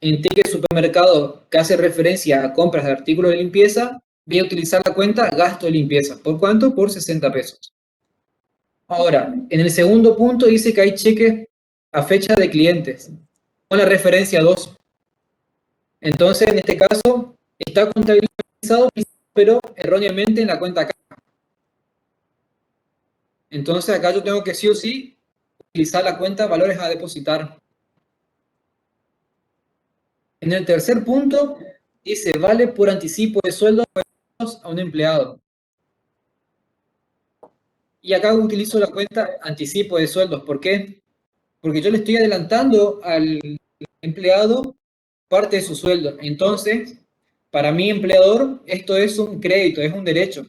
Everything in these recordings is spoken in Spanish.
en ticket supermercado que hace referencia a compras de artículos de limpieza, voy a utilizar la cuenta gasto de limpieza. ¿Por cuánto? Por 60 pesos. Ahora, en el segundo punto dice que hay cheques a fecha de clientes, con la referencia 2. Entonces, en este caso, está contabilizado, pero erróneamente en la cuenta caja. Entonces, acá yo tengo que sí o sí utilizar la cuenta valores a depositar. En el tercer punto, dice, vale por anticipo de sueldo a un empleado. Y acá utilizo la cuenta anticipo de sueldos. ¿Por qué? Porque yo le estoy adelantando al empleado parte de su sueldo. Entonces, para mi empleador, esto es un crédito, es un derecho.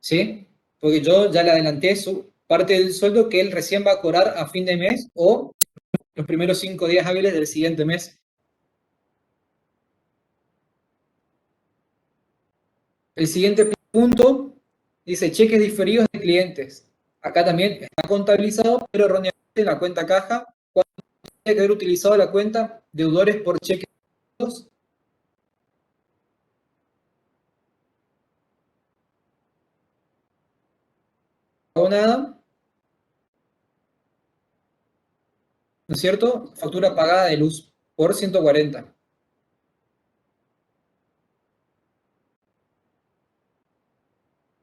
¿Sí? Porque yo ya le adelanté su parte del sueldo que él recién va a cobrar a fin de mes o los primeros 5 días hábiles del siguiente mes. El siguiente punto dice cheques diferidos de clientes. Acá también está contabilizado, pero erróneamente en la cuenta caja, cuando tiene que haber utilizado la cuenta deudores por cheques. No hago nada, ¿no es cierto? Factura pagada de luz por 140.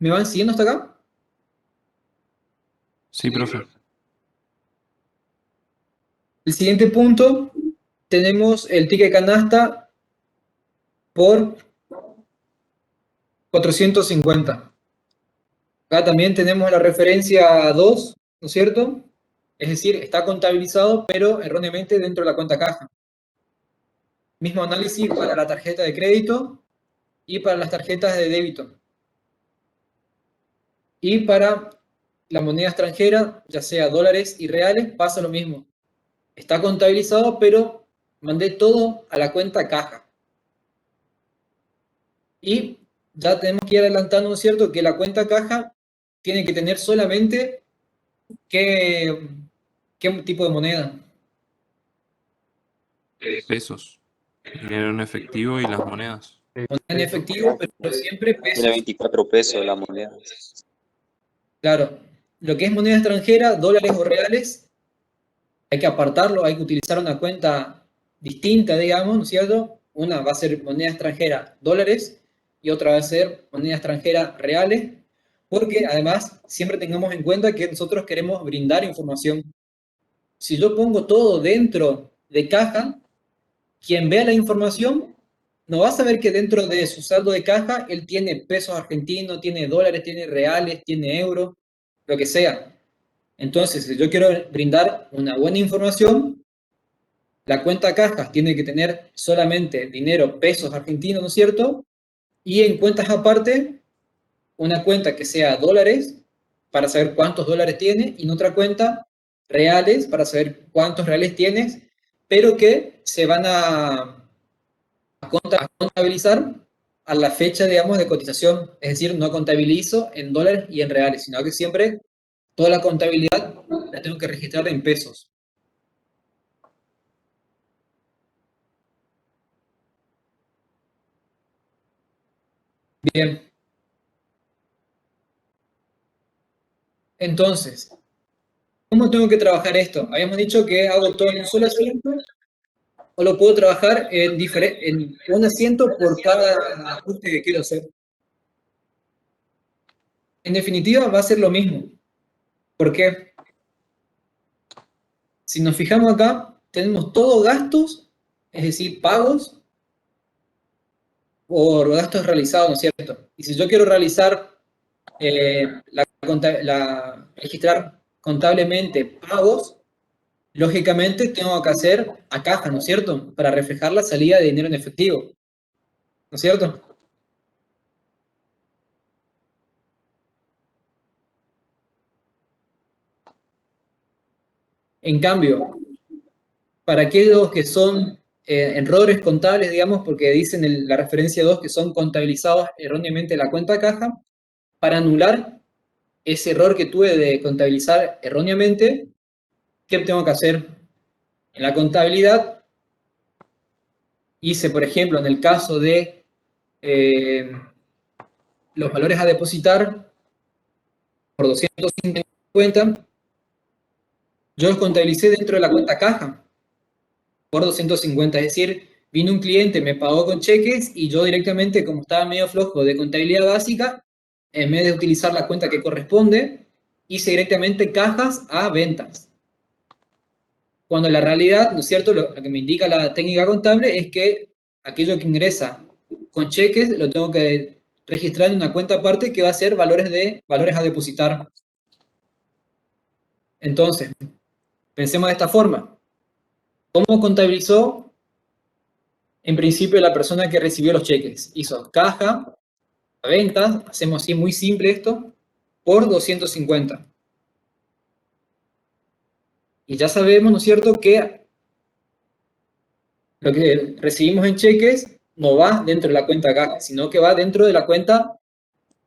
¿Me van siguiendo hasta acá? Sí, profe. El siguiente punto, tenemos el ticket canasta por 450. Acá también tenemos la referencia 2, ¿no es cierto? Es decir, está contabilizado, pero erróneamente dentro de la cuenta caja. Mismo análisis para la tarjeta de crédito y para las tarjetas de débito. Y para la moneda extranjera, ya sea dólares y reales, pasa lo mismo. Está contabilizado, pero mandé todo a la cuenta caja. Y ya tenemos que ir adelantando, ¿no es cierto?, que la cuenta caja tiene que tener solamente qué tipo de moneda. Pesos. Dinero en efectivo y las monedas. Moneda en efectivo, pero siempre Tiene pesos. 24 pesos la moneda. Claro, lo que es moneda extranjera, dólares o reales, hay que apartarlo, hay que utilizar una cuenta distinta, digamos, ¿no es cierto? Una va a ser moneda extranjera, dólares, y otra va a ser moneda extranjera, reales, porque además siempre tengamos en cuenta que nosotros queremos brindar información. Si yo pongo todo dentro de caja, quien vea la información no va a saber que dentro de su saldo de caja él tiene pesos argentinos, tiene dólares, tiene reales, tiene euros, lo que sea. Entonces, si yo quiero brindar una buena información, la cuenta cajas tiene que tener solamente dinero, pesos argentinos, ¿no es cierto? Y en cuentas aparte, una cuenta que sea dólares, para saber cuántos dólares tiene, y en otra cuenta reales, para saber cuántos reales tienes, pero que se van a contabilizar a la fecha, digamos, de cotización. Es decir, no contabilizo en dólares y en reales, sino que siempre toda la contabilidad la tengo que registrar en pesos. Bien. Entonces, ¿cómo tengo que trabajar esto? Habíamos dicho que hago todo en un solo asiento o lo puedo trabajar en un asiento por cada ajuste que quiero hacer. En definitiva, va a ser lo mismo. ¿Por qué? Si nos fijamos acá, tenemos todos gastos, es decir, pagos por gastos realizados, ¿no es cierto? Y si yo quiero realizar, registrar contablemente pagos, lógicamente tengo que hacer a caja, ¿no es cierto? Para reflejar la salida de dinero en efectivo, ¿no es cierto? En cambio, para aquellos que son errores contables, digamos, porque dicen en la referencia 2 que son contabilizados erróneamente en la cuenta caja, para anular ese error que tuve de contabilizar erróneamente, ¿qué tengo que hacer? En la contabilidad hice, por ejemplo, en el caso de los valores a depositar por 250, yo los contabilicé dentro de la cuenta caja por 250, es decir, vino un cliente, me pagó con cheques y yo directamente, como estaba medio flojo de contabilidad básica, en vez de utilizar la cuenta que corresponde, hice directamente cajas a ventas. Cuando la realidad, ¿no es cierto?, lo que me indica la técnica contable es que aquello que ingresa con cheques lo tengo que registrar en una cuenta aparte que va a ser valores a depositar. Entonces, pensemos de esta forma. ¿Cómo contabilizó en principio la persona que recibió los cheques? Hizo caja, a ventas, hacemos así muy simple esto, por 250. Y ya sabemos, ¿no es cierto?, que lo que recibimos en cheques no va dentro de la cuenta caja, sino que va dentro de la cuenta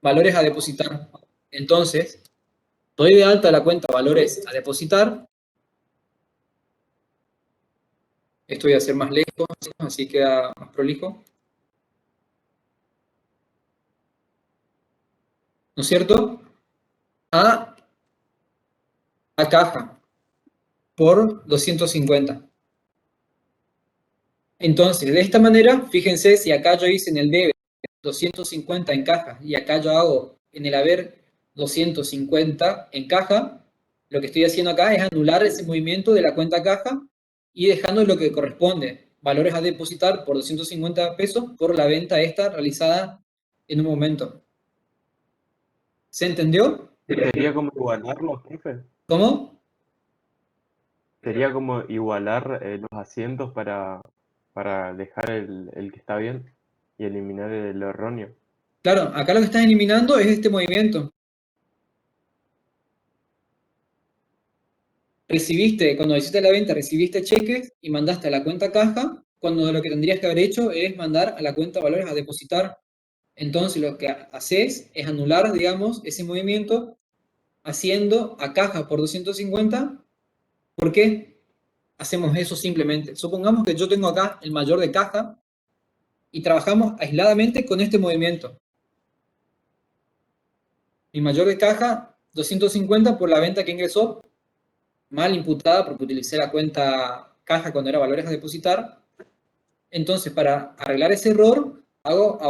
valores a depositar. Entonces, doy de alta la cuenta valores a depositar. Esto voy a hacer más lejos, así queda más prolijo. ¿No es cierto? A caja por 250. Entonces, de esta manera, fíjense, si acá yo hice en el debe 250 en caja y acá yo hago en el haber 250 en caja, lo que estoy haciendo acá es anular ese movimiento de la cuenta caja y dejando lo que corresponde, valores a depositar por 250 pesos por la venta esta realizada en un momento. ¿Se entendió? Sería como igualarlos, profe. ¿Cómo? Sería como igualar los asientos para dejar el que está bien y eliminar el erróneo. Claro, acá lo que estás eliminando es este movimiento. Recibiste, cuando hiciste la venta, recibiste cheques y mandaste a la cuenta caja, cuando lo que tendrías que haber hecho es mandar a la cuenta valores a depositar. Entonces lo que haces es anular, digamos, ese movimiento haciendo a caja por 250. ¿Por qué hacemos eso simplemente? Supongamos que yo tengo acá el mayor de caja y trabajamos aisladamente con este movimiento. Mi mayor de caja, 250 por la venta que ingresó, mal imputada porque utilicé la cuenta caja cuando era valores a depositar. Entonces, para arreglar ese error, hago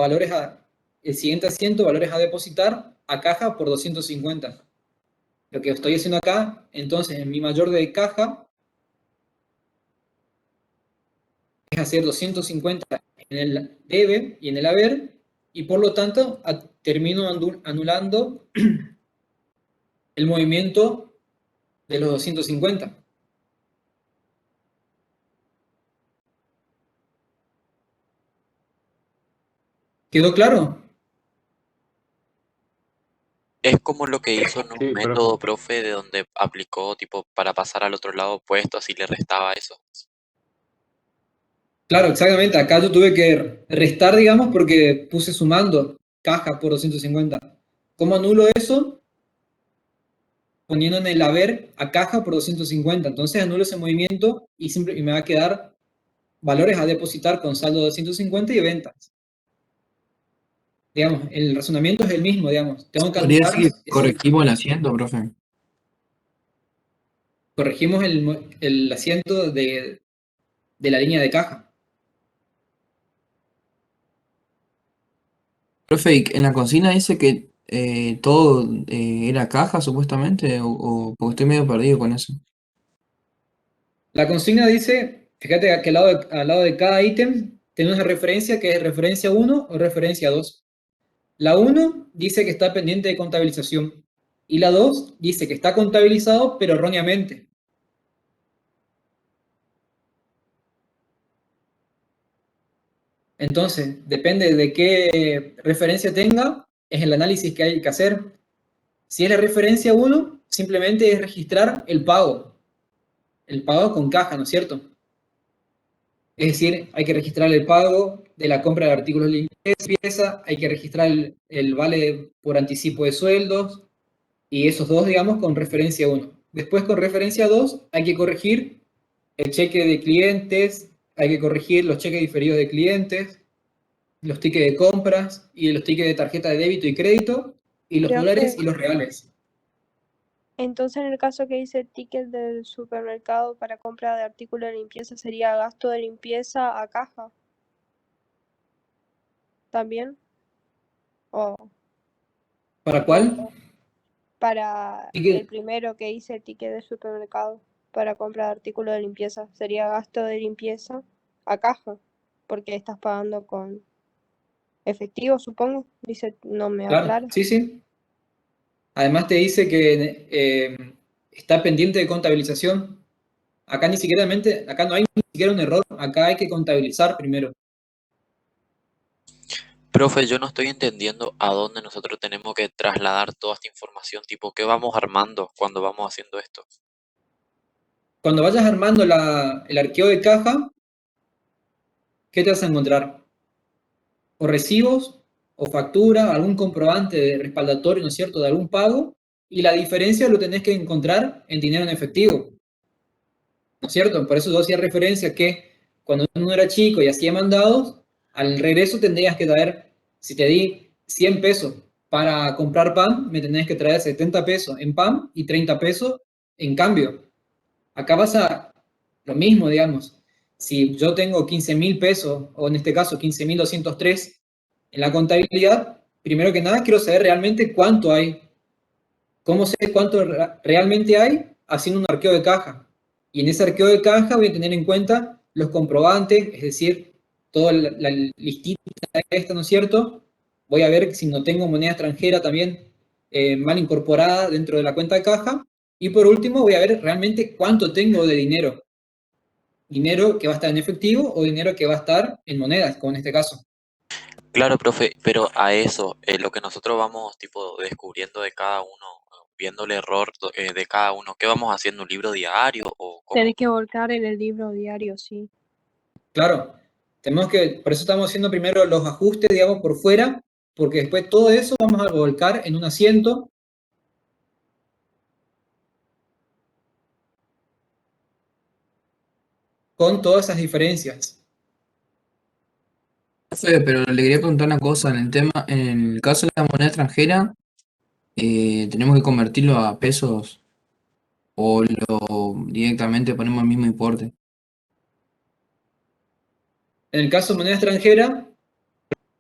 el siguiente asiento, valores a depositar, a caja por 250. Lo que estoy haciendo acá, entonces, en mi mayor de caja, es hacer 250 en el debe y en el haber, y por lo tanto, termino anulando el movimiento de los 250. ¿Quedó claro? Es como lo que hizo en un Sí, método, profe. profe, de donde aplicó tipo para pasar al otro lado opuesto, así le restaba eso. Claro, exactamente. Acá yo tuve que restar, digamos, porque puse sumando caja por 250. ¿Cómo anulo eso? Poniendo en el haber a caja por 250. Entonces anulo ese movimiento y me va a quedar valores a depositar con saldo de 250 y ventas. Digamos, el razonamiento es el mismo, digamos. Tengo que Podría anular, decir, corregimos el asiento, profe. corregimos el asiento de la línea de caja. Profe, ¿y en la consigna dice que todo era caja, supuestamente, porque estoy medio perdido con eso. La consigna dice, fíjate que al lado de cada ítem tenemos una referencia que es referencia 1 o referencia 2. La 1 dice que está pendiente de contabilización y la 2 dice que está contabilizado pero erróneamente. Entonces, depende de qué referencia tenga, es el análisis que hay que hacer. Si es la referencia 1, simplemente es registrar el pago con caja, ¿no es cierto? Es decir, hay que registrar el pago de la compra de artículos de limpieza, hay que registrar el vale por anticipo de sueldos, y esos dos, digamos, con referencia 1. Después, con referencia 2, hay que corregir el cheque de clientes, hay que corregir los cheques diferidos de clientes, los tickets de compras y los tickets de tarjeta de débito y crédito, y los dólares Profe, y los reales. entonces en el caso que dice ticket del supermercado para compra de artículos de limpieza, ¿sería gasto de limpieza a caja también? ¿O ¿Para cuál? para el Ticket, primero que dice ticket de supermercado para compra de artículos de limpieza? ¿Sería gasto de limpieza a caja? Porque estás pagando con efectivo, supongo. Dice, no me claro, aclara. sí, sí. Además te dice que está pendiente de contabilización. Acá acá no hay ni siquiera un error, acá hay que contabilizar primero. Profe, yo no estoy entendiendo a dónde nosotros tenemos que trasladar toda esta información, tipo, ¿qué vamos armando cuando vamos haciendo esto? Cuando vayas armando el arqueo de caja, ¿qué te vas a encontrar? O recibos, o factura, algún comprobante de respaldatorio, ¿no es cierto?, de algún pago, y la diferencia lo tenés que encontrar en dinero en efectivo, ¿no es cierto? Por eso yo hacía referencia que cuando uno era chico y hacía mandados, al regreso tendrías que traer, si te di 100 pesos para comprar pan, me tendrías que traer 70 pesos en pan y 30 pesos en cambio. Acá pasa lo mismo, digamos. Si yo tengo 15.000 pesos, o en este caso 15.203 en la contabilidad, primero que nada quiero saber realmente cuánto hay. ¿Cómo sé cuánto realmente hay? Haciendo un arqueo de caja. Y en ese arqueo de caja voy a tener en cuenta los comprobantes, es decir, toda la listita esta, ¿no es cierto? Voy a ver si no tengo moneda extranjera también mal incorporada dentro de la cuenta de caja. Y por último, voy a ver realmente cuánto tengo de dinero. Dinero que va a estar en efectivo o dinero que va a estar en monedas, como en este caso. Claro, profe, pero a eso, lo que nosotros vamos, tipo, descubriendo de cada uno, viendo el error de cada uno, ¿qué vamos haciendo? ¿Un libro diario o cómo? Tenés que volcar en el libro diario, sí. Claro, por eso estamos haciendo primero los ajustes, digamos, por fuera, porque después todo eso vamos a volcar en un asiento. Con todas esas diferencias. Profe, pero le quería preguntar una cosa, en el tema, en el caso de la moneda extranjera, ¿tenemos que convertirlo a pesos o lo directamente ponemos el mismo importe? En el caso de moneda extranjera,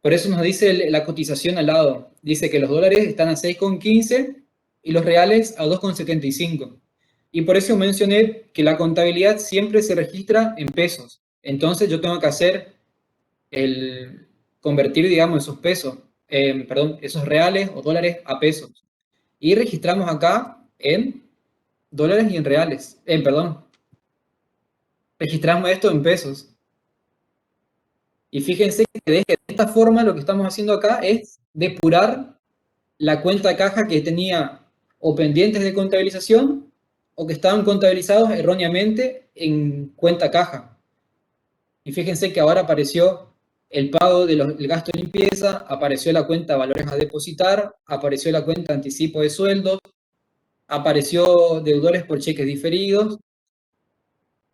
por eso nos dice la cotización al lado. Dice que los dólares están a 6,15 y los reales a 2,75. Y por eso mencioné que la contabilidad siempre se registra en pesos. Entonces yo tengo que hacer convertir, digamos, esos pesos, perdón, esos reales o dólares a pesos. Y registramos acá en dólares y en reales. Perdón, registramos esto en pesos. Y fíjense que de esta forma lo que estamos haciendo acá es depurar la cuenta de caja que tenía o pendientes de contabilización o que estaban contabilizados erróneamente en cuenta caja. Y fíjense que ahora apareció el pago del gasto de limpieza, apareció la cuenta valores a depositar, apareció la cuenta anticipo de sueldos, apareció deudores por cheques diferidos,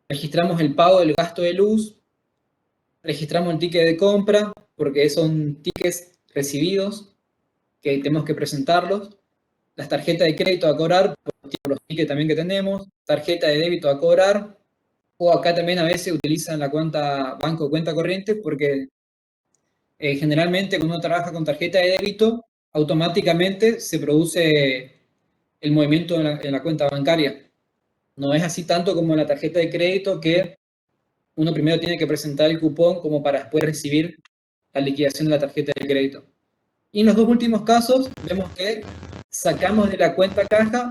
registramos el pago del gasto de luz, registramos el ticket de compra, porque son tickets recibidos, que tenemos que presentarlos, las tarjetas de crédito a cobrar, por los tickets también que tenemos, tarjeta de débito a cobrar, o acá también a veces utilizan la cuenta banco o cuenta corriente, porque generalmente cuando uno trabaja con tarjeta de débito, automáticamente se produce el movimiento en la cuenta bancaria. No es así tanto como la tarjeta de crédito, que uno primero tiene que presentar el cupón como para después recibir la liquidación de la tarjeta de crédito. Y en los dos últimos casos vemos que sacamos de la cuenta caja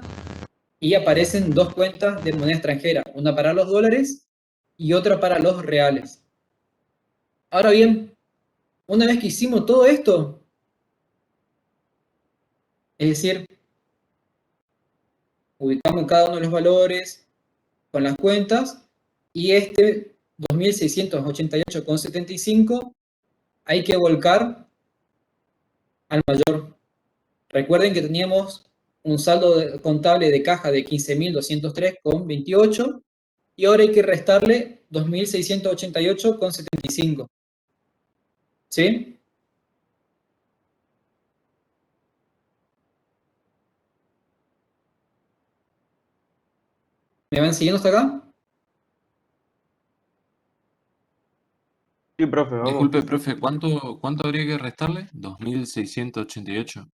y aparecen dos cuentas de moneda extranjera, una para los dólares y otra para los reales. Ahora bien, una vez que hicimos todo esto, es decir, ubicamos cada uno de los valores con las cuentas y este 2.688,75 hay que volcar al mayor. Recuerden que teníamos un saldo contable de caja de 15.203,28 y ahora hay que restarle 2.688,75. ¿Sí? ¿Me van siguiendo hasta acá? Sí, profe, vamos. Disculpe, profe, ¿cuánto habría que restarle? 2.688.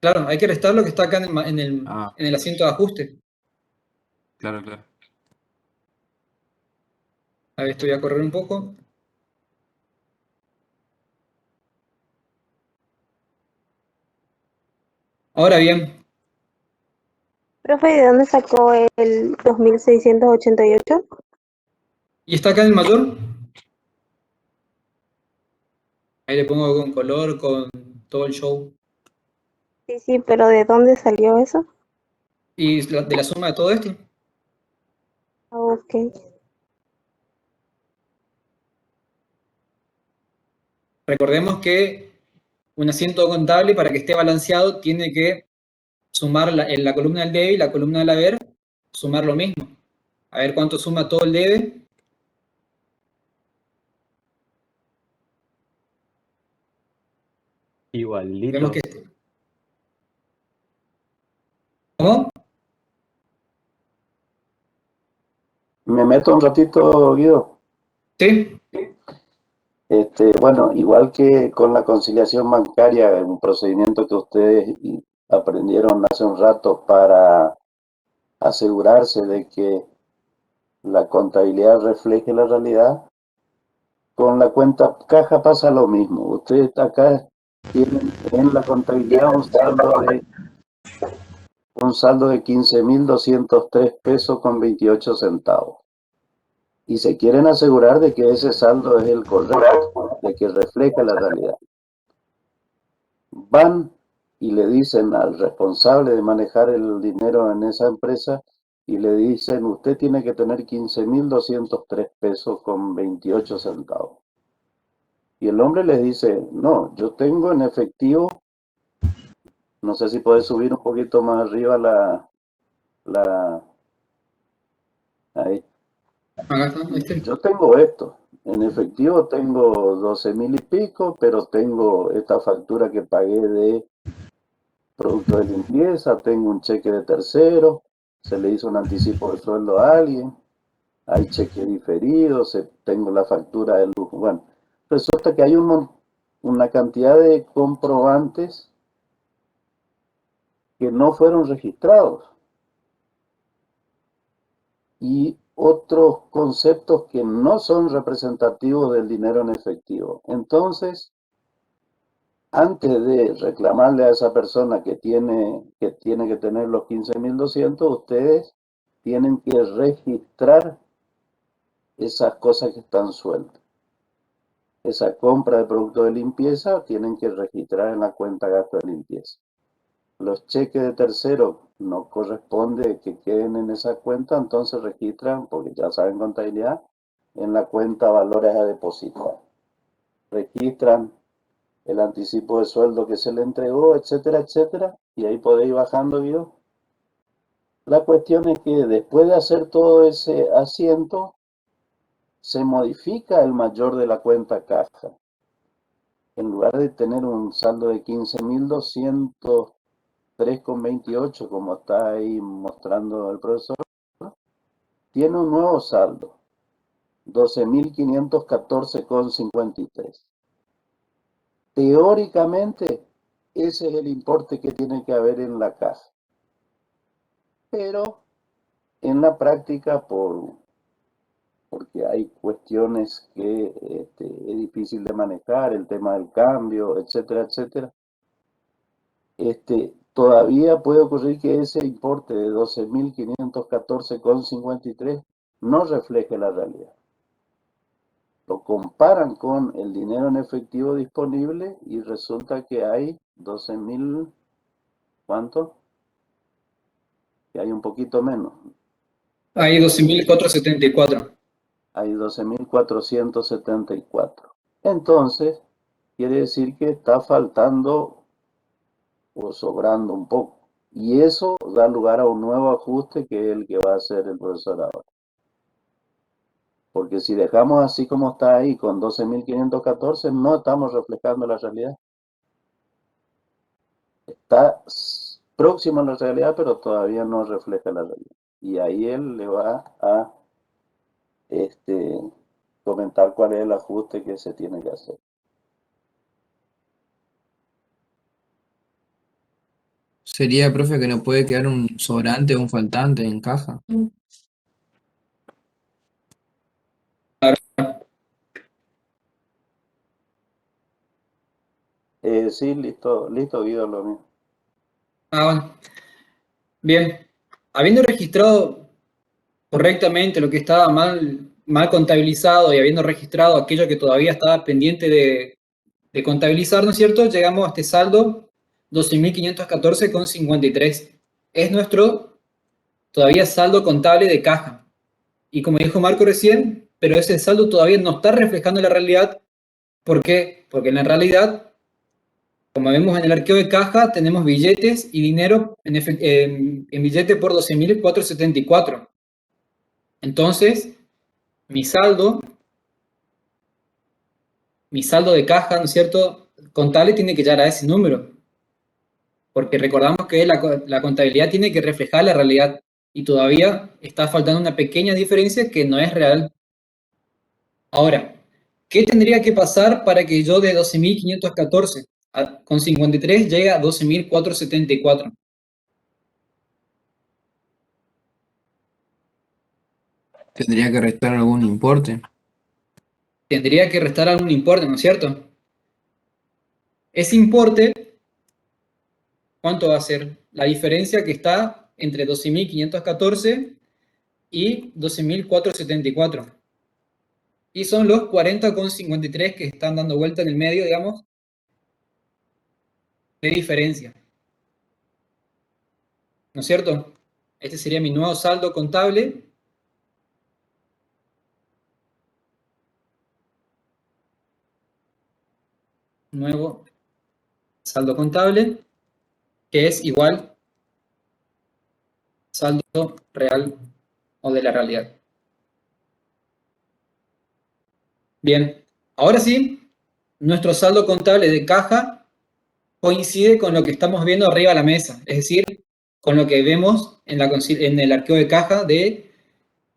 Claro, hay que restar lo que está acá en Ah, el asiento de ajuste. claro, claro. A ver, esto voy a correr un poco. Ahora bien, Profe, ¿de dónde sacó el 2688? ¿y está acá en el mayor? Ahí le pongo con color, con todo el show. Sí, sí, pero ¿de dónde salió eso? Y de la suma de todo esto. Ok. Recordemos que un asiento contable, para que esté balanceado, tiene que sumar en la columna del debe y la columna del haber, sumar lo mismo. A ver cuánto suma todo el debe. Vemos Igualito. que... ¿Cómo? Me meto un ratito, Guido. Sí, Bueno, igual que con la conciliación bancaria, un procedimiento que ustedes aprendieron hace un rato para asegurarse de que la contabilidad refleje la realidad, con la cuenta caja pasa lo mismo. Ustedes acá tienen en la contabilidad un saldo de 15.203 pesos con 28 centavos. Y se quieren asegurar de que ese saldo es el correcto, de que refleja la realidad. Van y le dicen al responsable de manejar el dinero en esa empresa y le dicen, usted tiene que tener 15.203 pesos con 28 centavos. Y el hombre les dice, no, yo tengo en efectivo, no sé si puedes subir un poquito más arriba ahí. acá está, ahí está. Yo tengo esto, en efectivo tengo 12.000 y pico, pero tengo esta factura que pagué de producto de limpieza, tengo un cheque de tercero, se le hizo un anticipo de sueldo a alguien, hay cheque diferido, tengo la factura de luz. Bueno, resulta que hay una cantidad de comprobantes que no fueron registrados y otros conceptos que no son representativos del dinero en efectivo. Entonces, antes de reclamarle a esa persona que tiene que tener los 15.200, ustedes tienen que registrar esas cosas que están sueltas. Esa compra de producto de limpieza tienen que registrar en la cuenta gasto de limpieza. Los cheques de tercero no corresponde que queden en esa cuenta, entonces registran, porque ya saben contabilidad, en la cuenta valores a depositar. Registran el anticipo de sueldo que se le entregó, etcétera, etcétera, y ahí podéis ir bajando, ¿vio? La cuestión es que después de hacer todo ese asiento, se modifica el mayor de la cuenta caja. En lugar de tener un saldo de 15.203,28, como está ahí mostrando el profesor, tiene un nuevo saldo, 12.514,53. Teóricamente, ese es el importe que tiene que haber en la caja. Pero en la práctica, porque hay cuestiones que es difícil de manejar, el tema del cambio, etcétera, etcétera, todavía puede ocurrir que ese importe de 12.514,53 no refleje la realidad. Lo comparan con el dinero en efectivo disponible y resulta que hay 12.000, ¿cuánto? Que hay un poquito menos. Hay 12.474. Hay 12.474. Entonces, quiere decir que está faltando o sobrando un poco. Y eso da lugar a un nuevo ajuste que es el que va a hacer el profesor ahora. Porque si dejamos así como está ahí, con 12.514, no estamos reflejando la realidad. Está próximo a la realidad, pero todavía no refleja la realidad. Y ahí él le va a comentar cuál es el ajuste que se tiene que hacer. Sería, profe, que nos puede quedar un sobrante o un faltante en caja. Sí, listo, Guido, lo mismo. Bueno. Bien. Habiendo registrado correctamente lo que estaba mal contabilizado y habiendo registrado aquello que todavía estaba pendiente de contabilizar, ¿no es cierto? Llegamos a este saldo 12.514,53. Es nuestro todavía saldo contable de caja. Y como dijo Marco recién, pero ese saldo todavía no está reflejando la realidad. ¿Por qué? Porque en la realidad, como vemos en el arqueo de caja, tenemos billetes y dinero en billete por 12.474. Entonces, mi saldo de caja, ¿no es cierto? Contable tiene que llegar a ese número, porque recordamos que la contabilidad tiene que reflejar la realidad y todavía está faltando una pequeña diferencia que no es real. Ahora, ¿qué tendría que pasar para que yo de 12.514 con 53 llegue a 12.474? Tendría que restar algún importe. Tendría que restar algún importe, ¿no es cierto? Ese importe, ¿cuánto va a ser? La diferencia que está entre 12.514 y 12.474. Y son los 40,53 que están dando vuelta en el medio, digamos, de diferencia. ¿No es cierto? Este sería mi nuevo saldo contable. Nuevo saldo contable, que es igual saldo real o de la realidad. Bien, ahora sí, nuestro saldo contable de caja coincide con lo que estamos viendo arriba de la mesa, es decir, con lo que vemos en el arqueo de caja de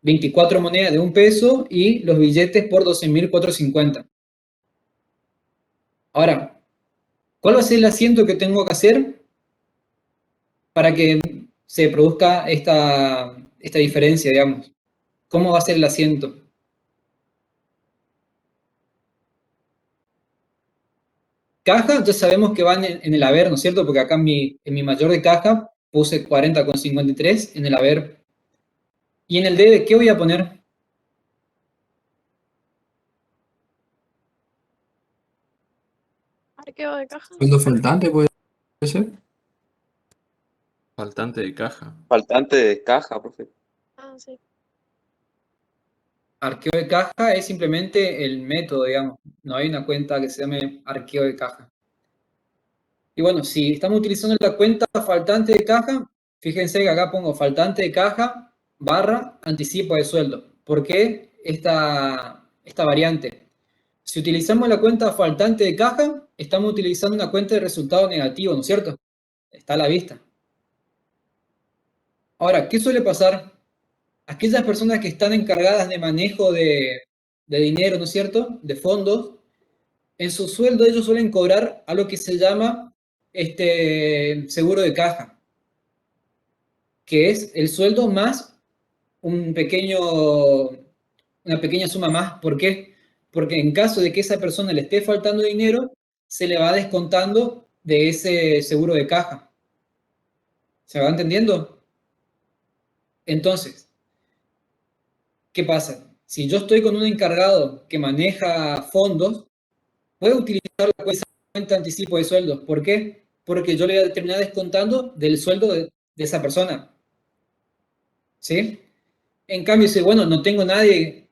24 monedas de $1 y los billetes por 12.450. Ahora, ¿cuál va a ser el asiento que tengo que hacer para que se produzca esta diferencia, digamos? ¿Cómo va a ser el asiento? Caja, ya sabemos que van en el haber, ¿no es cierto? Porque acá en mi mayor de caja puse 40,53 en el haber. ¿Y en el debe qué voy a poner? Arqueo de caja. Sueldo faltante puede ser. Faltante de caja. Faltante de caja, profe. Ah, sí. Arqueo de caja es simplemente el método, digamos. No hay una cuenta que se llame arqueo de caja. Y bueno, si estamos utilizando la cuenta faltante de caja, fíjense que acá pongo faltante de caja barra anticipo de sueldo. ¿Por qué esta variante? Si utilizamos la cuenta faltante de caja, estamos utilizando una cuenta de resultado negativo, ¿no es cierto? Está a la vista. Ahora, ¿qué suele pasar? Aquellas personas que están encargadas de manejo de dinero, ¿no es cierto? De fondos, en su sueldo ellos suelen cobrar a lo que se llama seguro de caja, que es el sueldo más una pequeña suma más. ¿Por qué? Porque en caso de que esa persona le esté faltando dinero, se le va descontando de ese seguro de caja. ¿Se va entendiendo? Entonces, ¿qué pasa? Si yo estoy con un encargado que maneja fondos, puede utilizar la cuenta de anticipo de sueldos. ¿Por qué? Porque yo le voy a terminar descontando del sueldo de esa persona. ¿Sí? En cambio, si bueno, no tengo nadie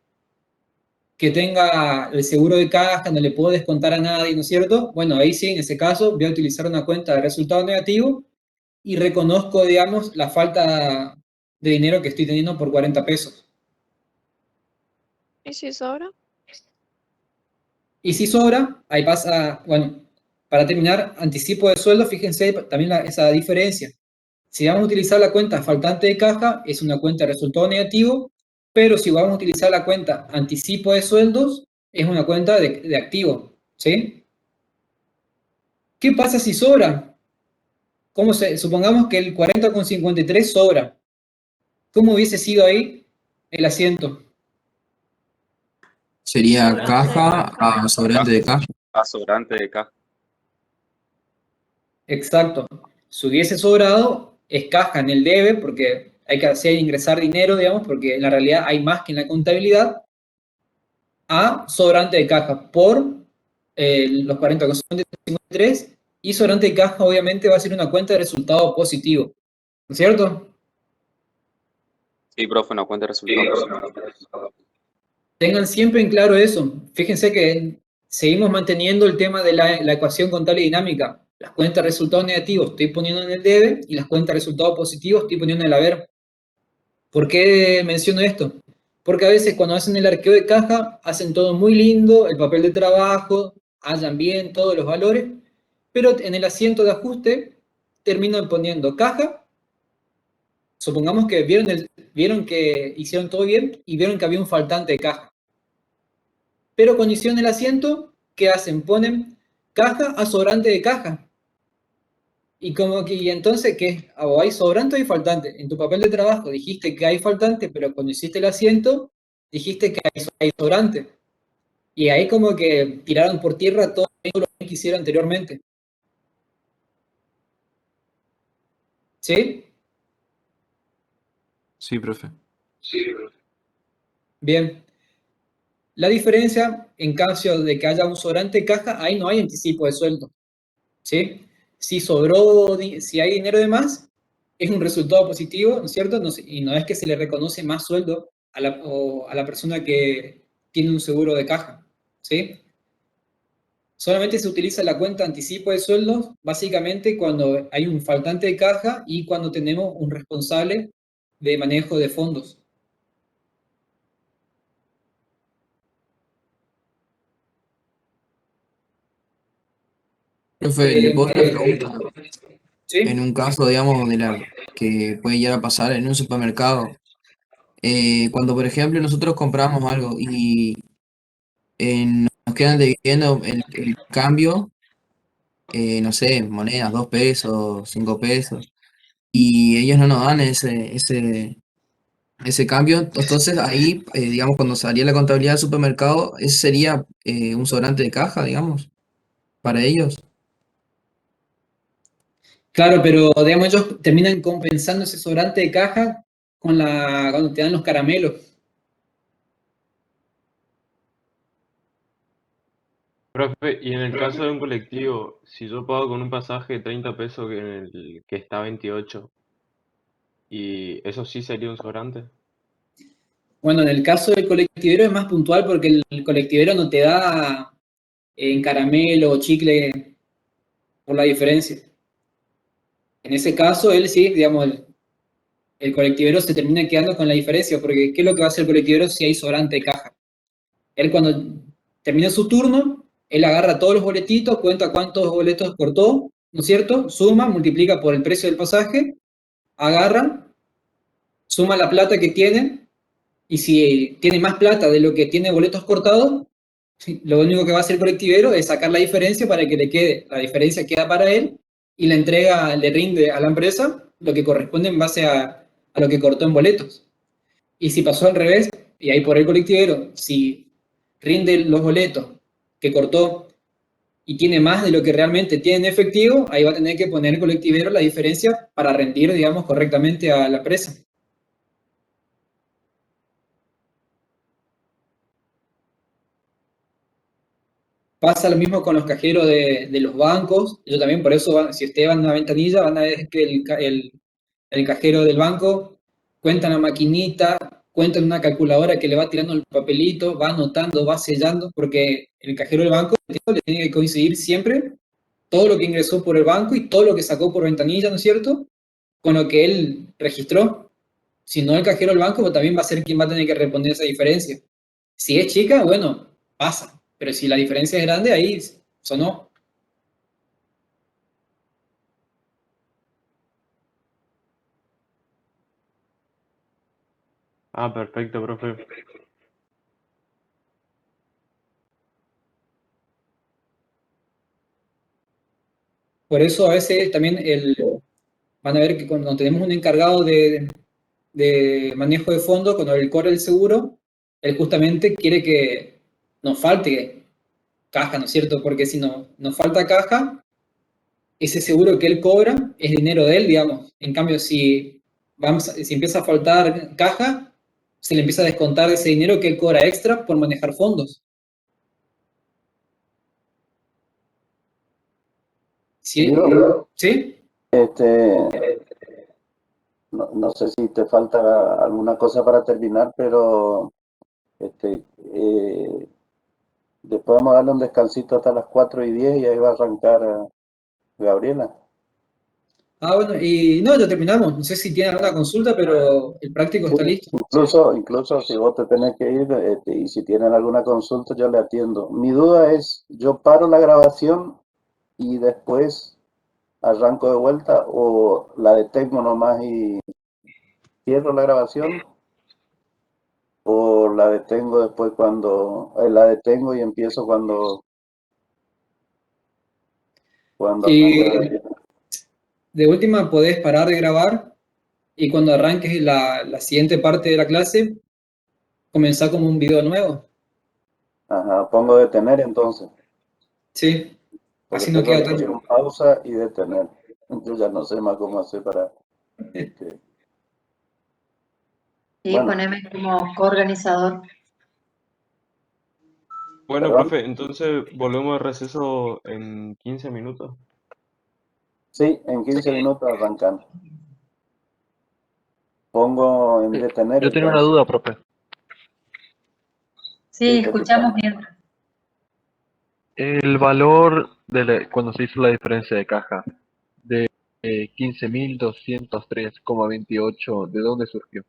que tenga el seguro de caja, no le puedo descontar a nadie, ¿no es cierto? Bueno, ahí sí, en ese caso, voy a utilizar una cuenta de resultado negativo y reconozco, digamos, la falta de dinero que estoy teniendo por 40 pesos. ¿Y si sobra? Y si sobra, ahí pasa, bueno, para terminar, anticipo de sueldo, fíjense también esa diferencia. Si vamos a utilizar la cuenta faltante de caja, es una cuenta de resultado negativo, pero si vamos a utilizar la cuenta anticipo de sueldos, es una cuenta de activo, ¿sí? ¿Qué pasa si sobra? Supongamos que el 40,53 sobra. ¿Cómo hubiese sido ahí el asiento? Sería caja a sobrante de caja. A sobrante de caja. Exacto. Si hubiese sobrado, es caja en el debe, porque hay que hacer ingresar dinero, digamos, porque en la realidad hay más que en la contabilidad, a sobrante de caja por los 40,53, y sobrante de caja obviamente va a ser una cuenta de resultado positivo, ¿no es cierto? Sí, profe, una cuenta de resultados positivos. Tengan siempre en claro eso. Fíjense que seguimos manteniendo el tema de la ecuación contable dinámica. Las cuentas de resultados negativos estoy poniendo en el debe y las cuentas de resultados positivos estoy poniendo en el haber. ¿Por qué menciono esto? Porque a veces cuando hacen el arqueo de caja hacen todo muy lindo, el papel de trabajo, hallan bien todos los valores, pero en el asiento de ajuste terminan poniendo caja. Supongamos que vieron que hicieron todo bien y vieron que había un faltante de caja. Pero cuando hicieron el asiento, ¿qué hacen? Ponen caja a sobrante de caja. Y entonces, ¿qué? ¿O hay sobrante o hay faltante? En tu papel de trabajo dijiste que hay faltante, pero cuando hiciste el asiento, dijiste que hay sobrante. Y ahí como que tiraron por tierra todo lo que hicieron anteriormente. ¿Sí? Sí, profe. Bien. La diferencia, en caso de que haya un sobrante de caja, ahí no hay anticipo de sueldo. ¿Sí? Si sobró, si hay dinero de más, es un resultado positivo, ¿no es cierto? Y no es que se le reconoce más sueldo a la persona que tiene un seguro de caja, ¿sí? Solamente se utiliza la cuenta anticipo de sueldos, básicamente cuando hay un faltante de caja y cuando tenemos un responsable de manejo de fondos. Profe, le puedo hacer una pregunta. En ¿Sí? un caso, digamos, que puede llegar a pasar en un supermercado, cuando por ejemplo nosotros compramos algo y nos quedan debiendo el cambio, no sé, monedas, 2 pesos, 5 pesos, y ellos no nos dan ese cambio, entonces ahí, digamos, cuando salía la contabilidad del supermercado, ese sería un sobrante de caja, digamos, para ellos. Claro, pero digamos, ellos terminan compensando ese sobrante de caja cuando te dan los caramelos. Profe, y en el caso de un colectivo, si yo pago con un pasaje de 30 pesos que en el que está 28, ¿y eso sí sería un sobrante? Bueno, en el caso del colectivero es más puntual porque el colectivero no te da en caramelo o chicle por la diferencia. En ese caso, él sí, digamos, el colectivero se termina quedando con la diferencia, porque ¿qué es lo que va a hacer el colectivero si hay sobrante de caja? Él cuando termina su turno, él agarra todos los boletitos, cuenta cuántos boletos cortó, ¿no es cierto? Suma, multiplica por el precio del pasaje, agarra, suma la plata que tiene, y si tiene más plata de lo que tiene boletos cortados, sí, lo único que va a hacer el colectivero es sacar la diferencia para que le quede, la diferencia queda para él, y la entrega le rinde a la empresa lo que corresponde en base a lo que cortó en boletos. Y si pasó al revés, y ahí por el colectivero, si rinde los boletos que cortó y tiene más de lo que realmente tiene en efectivo, ahí va a tener que poner el colectivero la diferencia para rendir, digamos, correctamente a la empresa. Pasa lo mismo con los cajeros de los bancos. Yo también, por eso, si ustedes van a una ventanilla, van a ver que el cajero del banco cuenta en la maquinita, cuenta en una calculadora que le va tirando el papelito, va anotando, va sellando, porque el cajero del banco le tiene que coincidir siempre todo lo que ingresó por el banco y todo lo que sacó por ventanilla, ¿no es cierto? Con lo que él registró. Si no, el cajero del banco pues, también va a ser quien va a tener que responder esa diferencia. Si es chica, bueno, pasa. Pero si la diferencia es grande, ahí sonó. Ah, perfecto, profe. Por eso a veces también van a ver que cuando tenemos un encargado de manejo de fondo, cuando el core del seguro, él justamente quiere que nos falte caja, ¿no es cierto? Porque si no, nos falta caja, ese seguro que él cobra es dinero de él, digamos. En cambio, si empieza a faltar caja, se le empieza a descontar ese dinero que él cobra extra por manejar fondos. ¿Sí? Diego, ¿Sí? no sé si te falta alguna cosa para terminar, pero después vamos a darle un descansito hasta las 4:10 y ahí va a arrancar Gabriela. Ah, bueno, y no, ya terminamos. No sé si tienen alguna consulta, pero el práctico Sí, está listo. incluso si vos te tenés que ir y si tienen alguna consulta yo le atiendo. Mi duda es, ¿yo paro la grabación y después arranco de vuelta o la detengo nomás y cierro la grabación? ¿O la detengo después la detengo y empiezo cuando Y arranque? de última podés parar de grabar y cuando arranques la siguiente parte de la clase, comenzar como un video nuevo. Ajá, pongo detener entonces, Sí, porque así no tengo queda que tan... poner pausa y detener. Yo ya no sé más cómo hacer para... este, Y bueno, poneme como coorganizador. Bueno, perdón. profe, entonces volvemos de receso en 15 minutos. Sí, en 15 minutos arrancan. Pongo en detener Yo tenía una entonces. duda, profe. Sí, Te escuchamos escuchamos. bien. El valor cuando se hizo la diferencia de caja de 15.203,28, ¿de dónde surgió?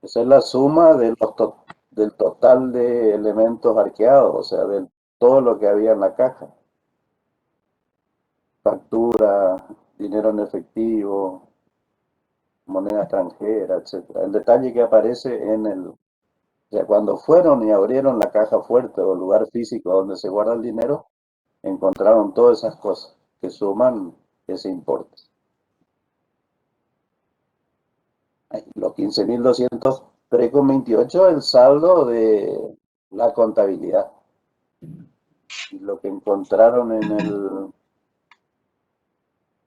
Esa es la suma del total de elementos arqueados, o sea, de todo lo que había en la caja. Factura, dinero en efectivo, moneda extranjera, etcétera. El detalle que aparece o sea, cuando fueron y abrieron la caja fuerte o el lugar físico donde se guarda el dinero, encontraron todas esas cosas que suman ese importe. Los 15.203,28 el saldo de la contabilidad. Y lo que encontraron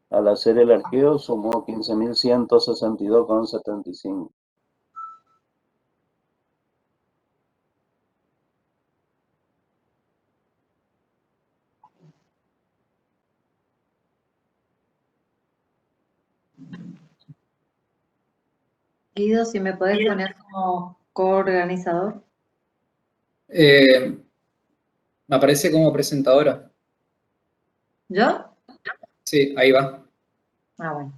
al hacer el arqueo sumó 15.162,75. Guido, si me podés poner como coorganizador. Me aparece como presentadora. ¿Yo? Sí, ahí va. Ah, bueno.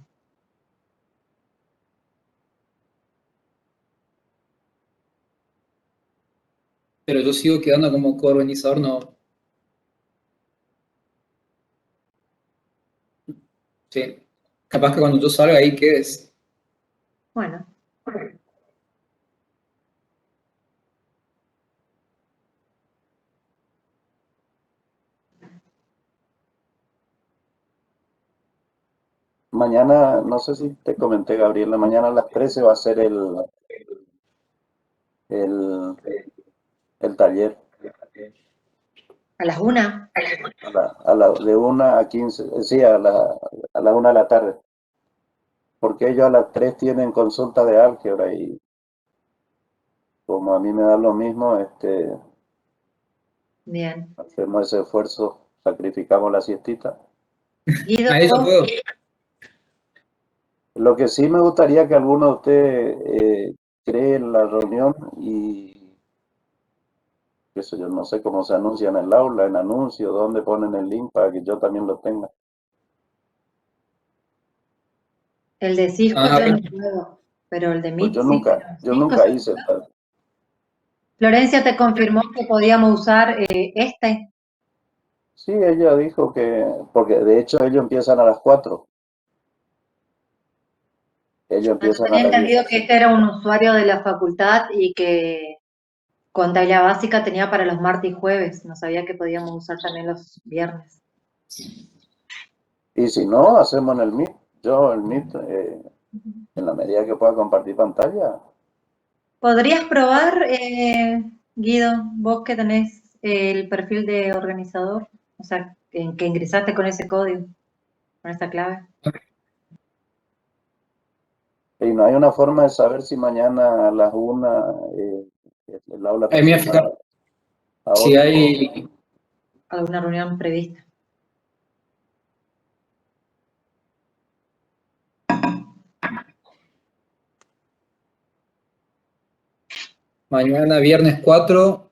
Pero yo sigo quedando como coorganizador, no. Sí. Capaz que cuando yo salga ahí quedes. Bueno. Mañana, no sé si te comenté, Gabriela, mañana a las 13 va a ser el, el taller. ¿A las 1? De 1 a 15, sí, a la 1 de la tarde. Porque ellos a las 3 tienen consulta de álgebra y como a mí me da lo mismo, Bien. hacemos ese esfuerzo, sacrificamos la siestita. Guido, A eso puedo. Lo que sí me gustaría que alguno de ustedes cree en la reunión y eso yo no sé cómo se anuncia en el aula, en anuncios, dónde ponen el link para que yo también lo tenga. el de Cisco Ah, yo no bien. puedo. pero el de Pues MIT yo sí. nunca, yo Sí, nunca o sea, hice tal. Florencia te confirmó que podíamos usar este. Sí, ella dijo que, porque de hecho ellos empiezan a las 4. Ellos Yo empiezan a tenía las entendido que 17. este era un usuario de la facultad y que contabilidad básica tenía para los martes y jueves. No sabía que podíamos usar también los viernes. Y si no, hacemos en el Meet. Yo el Meet, en la medida que pueda compartir pantalla. ¿Podrías probar, Guido, vos que tenés el perfil de organizador? O sea, que ingresaste con ese código, con esa clave. Y no hay una forma de saber si mañana a las 1 el aula está Ahí me voy a asignada fijar a si otro. hay. Alguna reunión prevista. Mañana, viernes 4,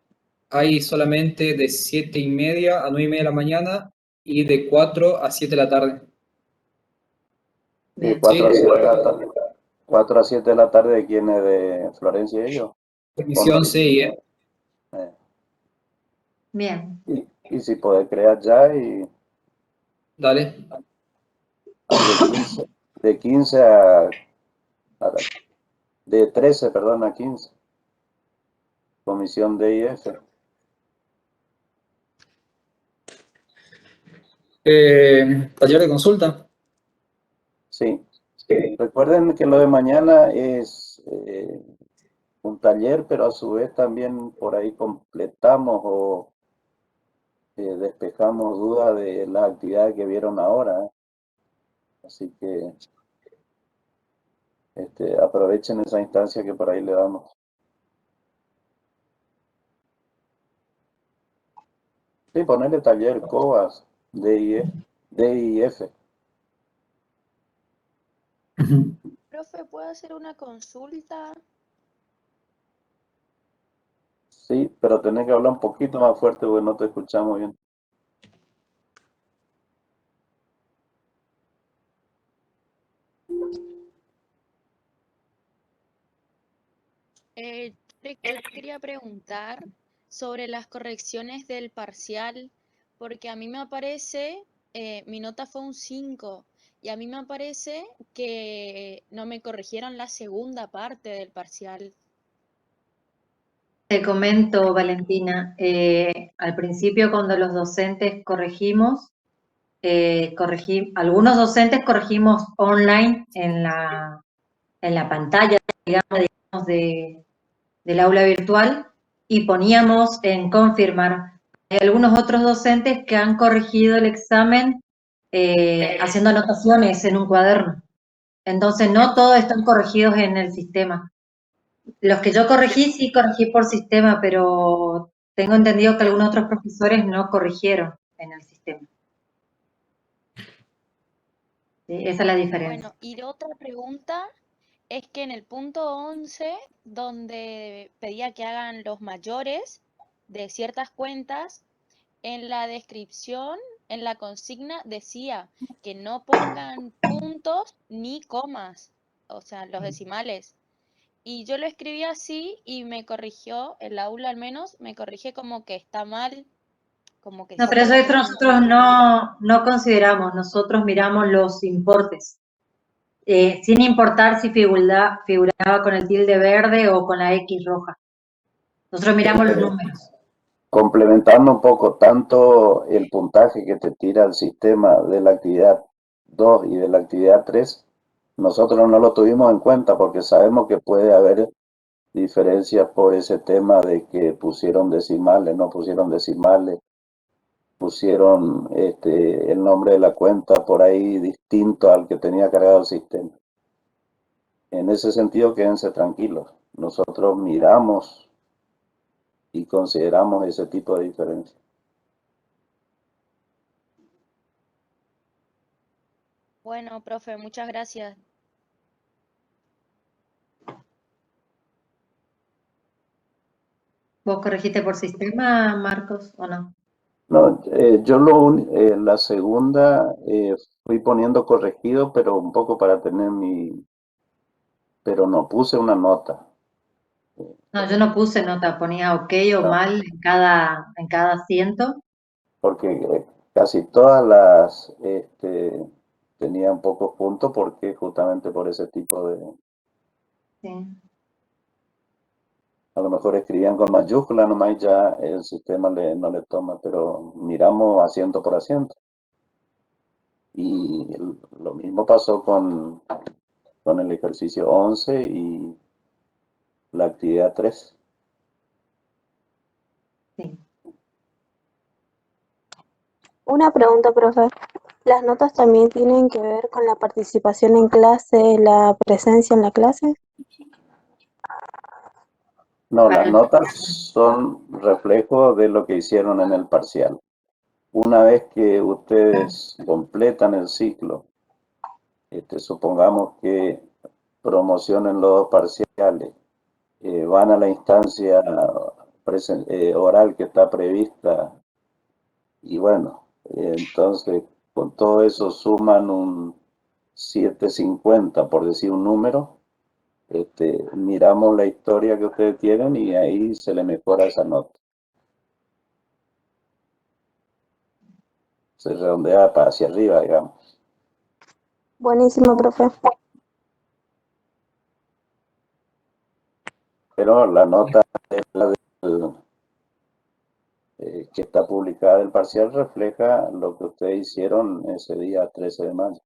hay solamente de 7:30 a 9:30 de la mañana y de 4 a 7 de la tarde. De Bien. 4 a Sí, 7 de la tarde. 4 a 7 de la tarde, ¿de quién es? ¿De Florencia y ellos? emisión sí, Bien. Y si podés crear ya y dale. hay de 15 de 13, perdón, a 15. Comisión D y F. Taller de consulta. Sí. Recuerden que lo de mañana es un taller, pero a su vez también por ahí completamos o despejamos dudas de las actividades que vieron ahora. Así que aprovechen esa instancia que por ahí le damos. Sí, ponerle taller COAS, D y F. Profe, ¿puedo hacer una consulta? Sí, pero tenés que hablar un poquito más fuerte porque no te escuchamos bien. Yo quería preguntar sobre las correcciones del parcial, porque a mí me aparece, mi nota fue un 5, y a mí me aparece que no me corrigieron la segunda parte del parcial. Te comento, Valentina, al principio cuando los docentes corregimos, algunos docentes corregimos online en la pantalla, digamos, del aula virtual y poníamos en confirmar. Hay algunos otros docentes que han corregido el examen haciendo anotaciones en un cuaderno. Entonces no todos están corregidos en el sistema. Los que yo corregí, sí corregí por sistema, pero tengo entendido que algunos otros profesores no corrigieron en el sistema. ¿Sí? Esa es la diferencia. Bueno, y otra pregunta es que en el punto 11, donde pedía que hagan los mayores de ciertas cuentas, en la descripción, en la consigna decía que no pongan puntos ni comas, o sea, los decimales. Y yo lo escribí así y me corrigió, el aula al menos, me corrige como que está mal, como que No, sí pero eso hay es que que poner nosotros puntos. no consideramos, nosotros miramos los importes, sin importar si figuraba con el tilde verde o con la X roja. Nosotros miramos los números. Complementando un poco tanto el puntaje que te tira el sistema de la actividad 2 y de la actividad 3, nosotros no lo tuvimos en cuenta porque sabemos que puede haber diferencias por ese tema de que pusieron decimales, no pusieron decimales, pusieron el nombre de la cuenta por ahí distinto al que tenía cargado el sistema. En ese sentido, quédense tranquilos. Nosotros miramos y consideramos ese tipo de diferencias. Bueno, profe, muchas gracias. ¿Vos corregiste por sistema, Marcos, o no? No, yo la segunda fui poniendo corregido, pero un poco para tener mi pero no puse una nota. No, yo no puse nota, ponía ok o No, mal en cada asiento. porque casi todas las tenían pocos puntos porque justamente por ese tipo de... Sí. A lo mejor escribían con mayúscula nomás y ya el sistema no le toma, pero miramos asiento por asiento. Y lo mismo pasó con el ejercicio 11 y la actividad 3. Sí. Una pregunta, profe. ¿Las notas también tienen que ver con la participación en clase, la presencia en la clase? No, Para las el notas son reflejo de lo que hicieron en el parcial. Una vez que ustedes completan el ciclo, supongamos que promocionen los dos parciales, van a la instancia oral que está prevista y bueno, entonces con todo eso suman un 750, por decir un número, miramos la historia que ustedes tienen y ahí se le mejora esa nota. Se redondea para hacia arriba, digamos. Buenísimo, profe. Pero la nota es la que está publicada del parcial refleja lo que ustedes hicieron ese día 13 de mayo.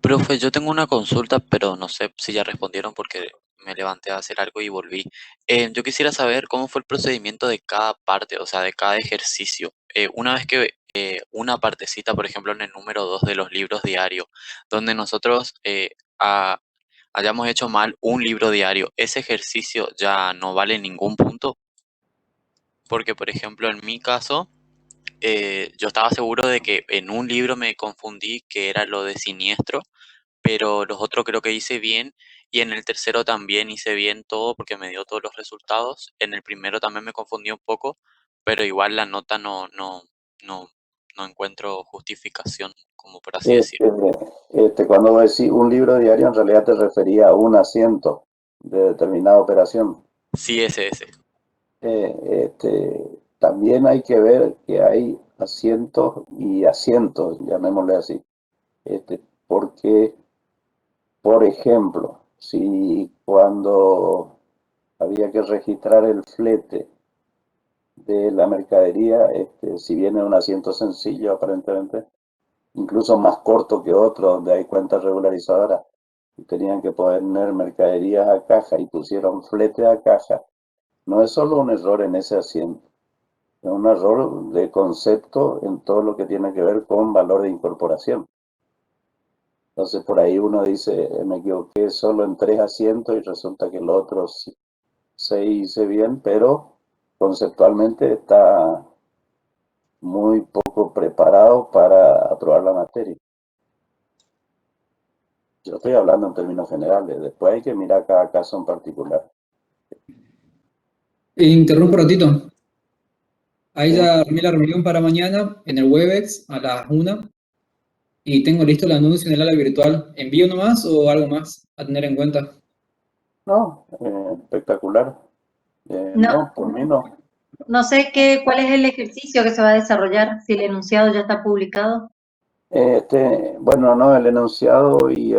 Profe, yo tengo una consulta, pero no sé si ya respondieron porque me levanté a hacer algo y volví. Yo quisiera saber cómo fue el procedimiento de cada parte, o sea, de cada ejercicio. Una vez que una partecita, por ejemplo, en el número 2 de los libros diarios, donde nosotros hayamos hecho mal un libro diario, ese ejercicio ya no vale ningún punto, porque, por ejemplo, en mi caso, yo estaba seguro de que en un libro me confundí, que era lo de siniestro, pero los otros creo que hice bien y en el tercero también hice bien todo porque me dio todos los resultados. En el primero también me confundí un poco, pero igual la nota no, no encuentro justificación, como por así decir. Cuando vos decís un libro diario, en realidad te refería a un asiento de determinada operación. Sí, ese. También hay que ver que hay asientos y asientos, llamémosle así. Porque, por ejemplo, si cuando había que registrar el flete de la mercadería, si viene un asiento sencillo aparentemente, incluso más corto que otro, donde hay cuentas regularizadoras, y tenían que poner mercaderías a caja y pusieron flete a caja, no es solo un error en ese asiento, es un error de concepto en todo lo que tiene que ver con valor de incorporación. Entonces por ahí uno dice, me equivoqué solo en 3 asientos y resulta que el otro sí, se hice bien, pero conceptualmente está muy poco preparado para aprobar la materia. Yo estoy hablando en términos generales, después hay que mirar cada caso en particular. Interrumpo un ratito. Ahí Sí. ya armé la reunión para mañana en el Webex a las 1 y tengo listo el anuncio en el aula virtual. ¿Envío nomás o algo más a tener en cuenta? No, espectacular. No, No, por mí no. no sé cuál es el ejercicio que se va a desarrollar, si el enunciado ya está publicado. Bueno, no, el enunciado y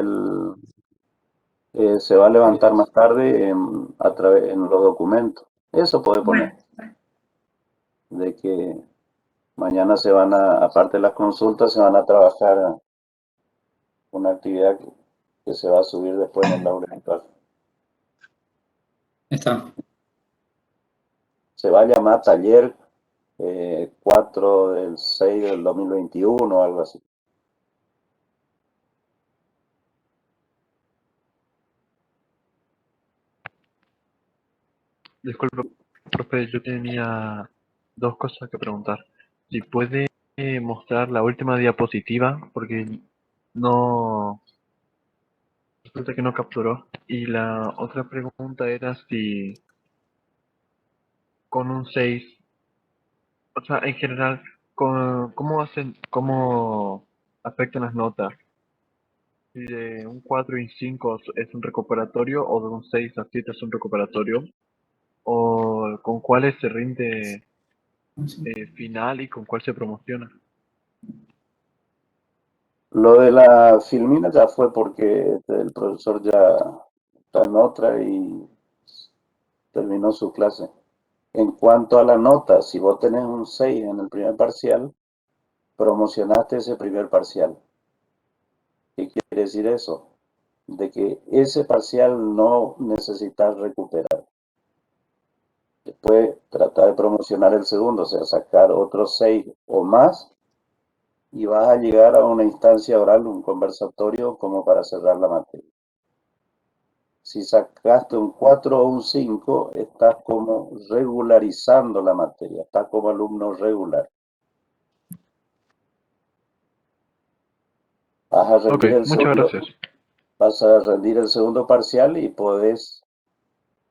se va a levantar más tarde en los documentos. Eso puede poner. Bueno, De que mañana aparte de las consultas, se van a trabajar una actividad que se va a subir después en el aula virtual. Está. Se va a llamar taller 4 del 6 del 2021 o algo así. Disculpe, profe, yo tenía dos cosas que preguntar. Si puede mostrar la última diapositiva, porque no, resulta que no capturó. Y la otra pregunta era si con un 6, o sea, en general, ¿cómo afectan las notas? si de un 4 y 5 es un recuperatorio o de un 6 a 7 es un recuperatorio, o con cuáles se rinde final y con cuál se promociona. Lo de la filmina ya fue porque el profesor ya está en otra y terminó su clase. En cuanto a la nota, si vos tenés un 6 en el primer parcial, promocionaste ese primer parcial. ¿Qué quiere decir eso? De que ese parcial no necesitas recuperar. Después trata de promocionar el segundo, o sea, sacar otros 6 o más y vas a llegar a una instancia oral, un conversatorio como para cerrar la materia. Si sacaste un 4 o un 5, estás como regularizando la materia, estás como alumno regular. Vas a rendir el muchas segundo, gracias. vas a rendir el segundo parcial y puede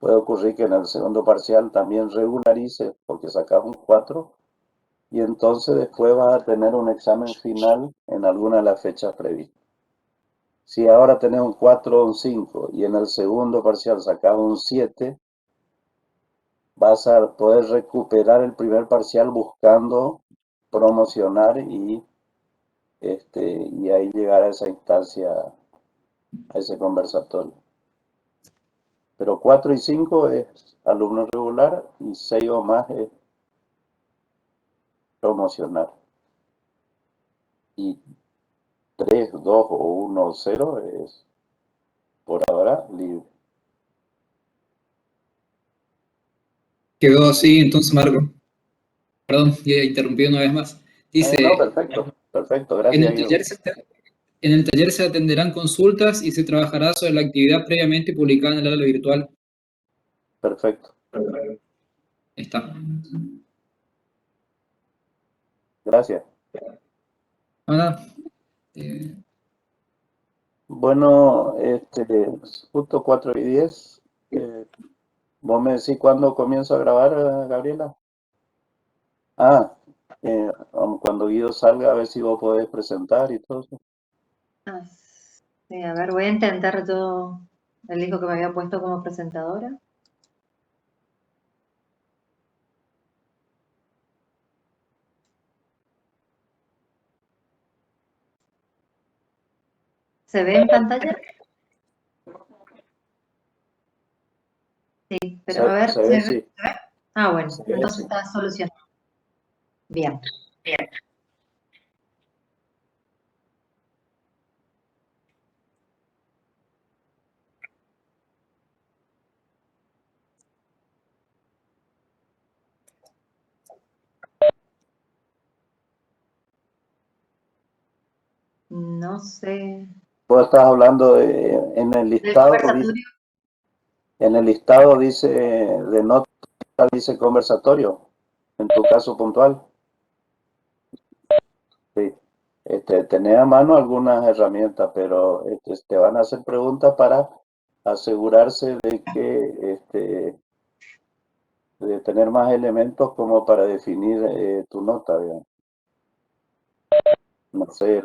ocurrir que en el segundo parcial también regularices porque sacas un 4 y entonces después vas a tener un examen final en alguna de las fechas previstas. Si ahora tenés un 4 o un 5 y en el segundo parcial sacas un 7, vas a poder recuperar el primer parcial buscando promocionar y ahí llegar a esa instancia, a ese conversatorio. Pero 4 y 5 es alumno regular y 6 o más es promocionar. Y 3, 2 o 1 o 0 es por ahora libre. Quedó así, entonces, Marco. Perdón, ya interrumpí una vez más. Dice, No, perfecto, perfecto, en gracias el Guido. en el taller se atenderán consultas y se trabajará sobre la actividad previamente publicada en el aula virtual. Perfecto. Ahí está. Gracias. Ahora, Bueno, justo 4 y 10. ¿Vos me decís cuándo comienzo a grabar, Gabriela? Ah, cuando Guido salga, a ver si vos podés presentar y todo eso. Sí, a ver, voy a intentar yo. Él dijo que me había puesto como presentadora. ¿Se ve en pantalla? Sí, pero a ver, Se ve, sí. Ah, bueno, Se ve, entonces sí. está solucionado. Bien. No sé. Vos estás hablando en el listado, dice, de nota, dice conversatorio, en tu caso puntual. Sí. Tenés a mano algunas herramientas, pero te van a hacer preguntas para asegurarse de que de tener más elementos como para definir tu nota, digamos. No sé.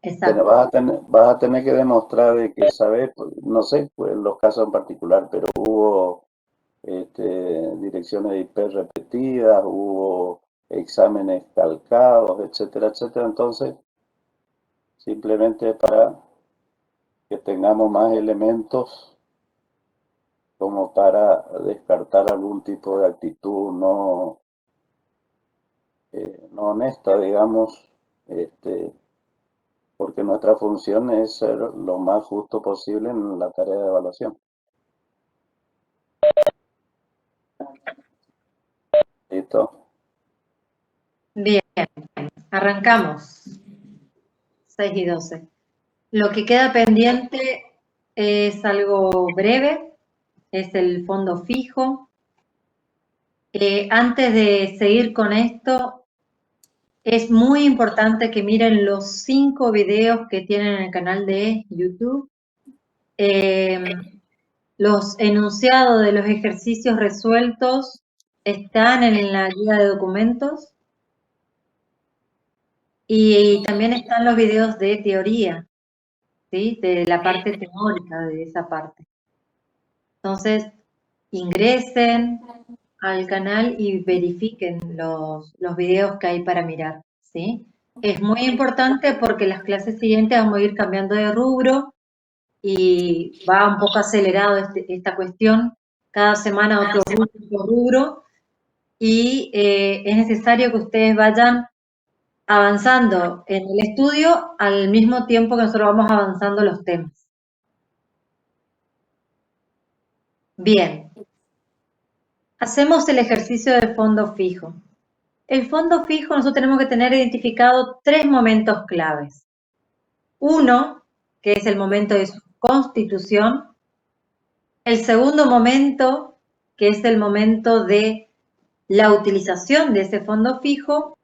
Exacto. Vas a tener que demostrar de que sabes, no sé, pues los casos en particular, pero hubo direcciones de IP repetidas, hubo exámenes calcados, etcétera, etcétera. Entonces, simplemente para que tengamos más elementos como para descartar algún tipo de actitud no honesta, digamos, porque nuestra función es ser lo más justo posible en la tarea de evaluación. ¿Listo? Bien, arrancamos. 6 y 12. Lo que queda pendiente es algo breve, es el fondo fijo. Antes de seguir con esto, es muy importante que miren los 5 videos que tienen en el canal de YouTube. Los enunciados de los ejercicios resueltos están en la guía de documentos y también están los videos de teoría, ¿sí? De la parte teórica de esa parte. Entonces, ingresen al canal y verifiquen los videos que hay para mirar, ¿sí? Es muy importante porque las clases siguientes vamos a ir cambiando de rubro y va un poco acelerado esta cuestión, cada semana otro rubro, y es necesario que ustedes vayan avanzando en el estudio al mismo tiempo que nosotros vamos avanzando los temas. Bien, hacemos el ejercicio del fondo fijo. El fondo fijo nosotros tenemos que tener identificado 3 momentos claves. Uno, que es el momento de su constitución. El segundo momento, que es el momento de la utilización de ese fondo fijo.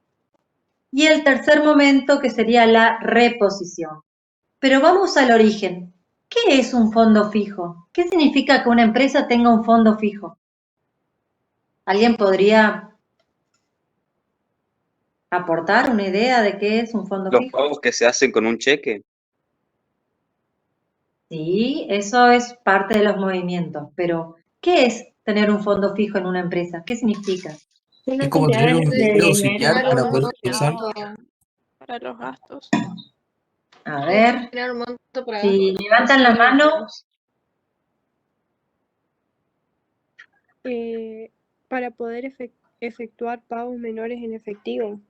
Y el tercer momento, que sería la reposición. Pero vamos al origen. ¿Qué es un fondo fijo? ¿Qué significa que una empresa tenga un fondo fijo? ¿Alguien podría aportar una idea de qué es un fondo Los fijo? pagos que se hacen con un cheque. Sí, eso es parte de los movimientos, pero ¿qué es tener un fondo fijo en una empresa? ¿Qué significa? Es como tener un dinero auxiliar para poder utilizar. Para los gastos. A ver, Tener un monto para si levantan la mano, para poder efectuar pagos menores en efectivo.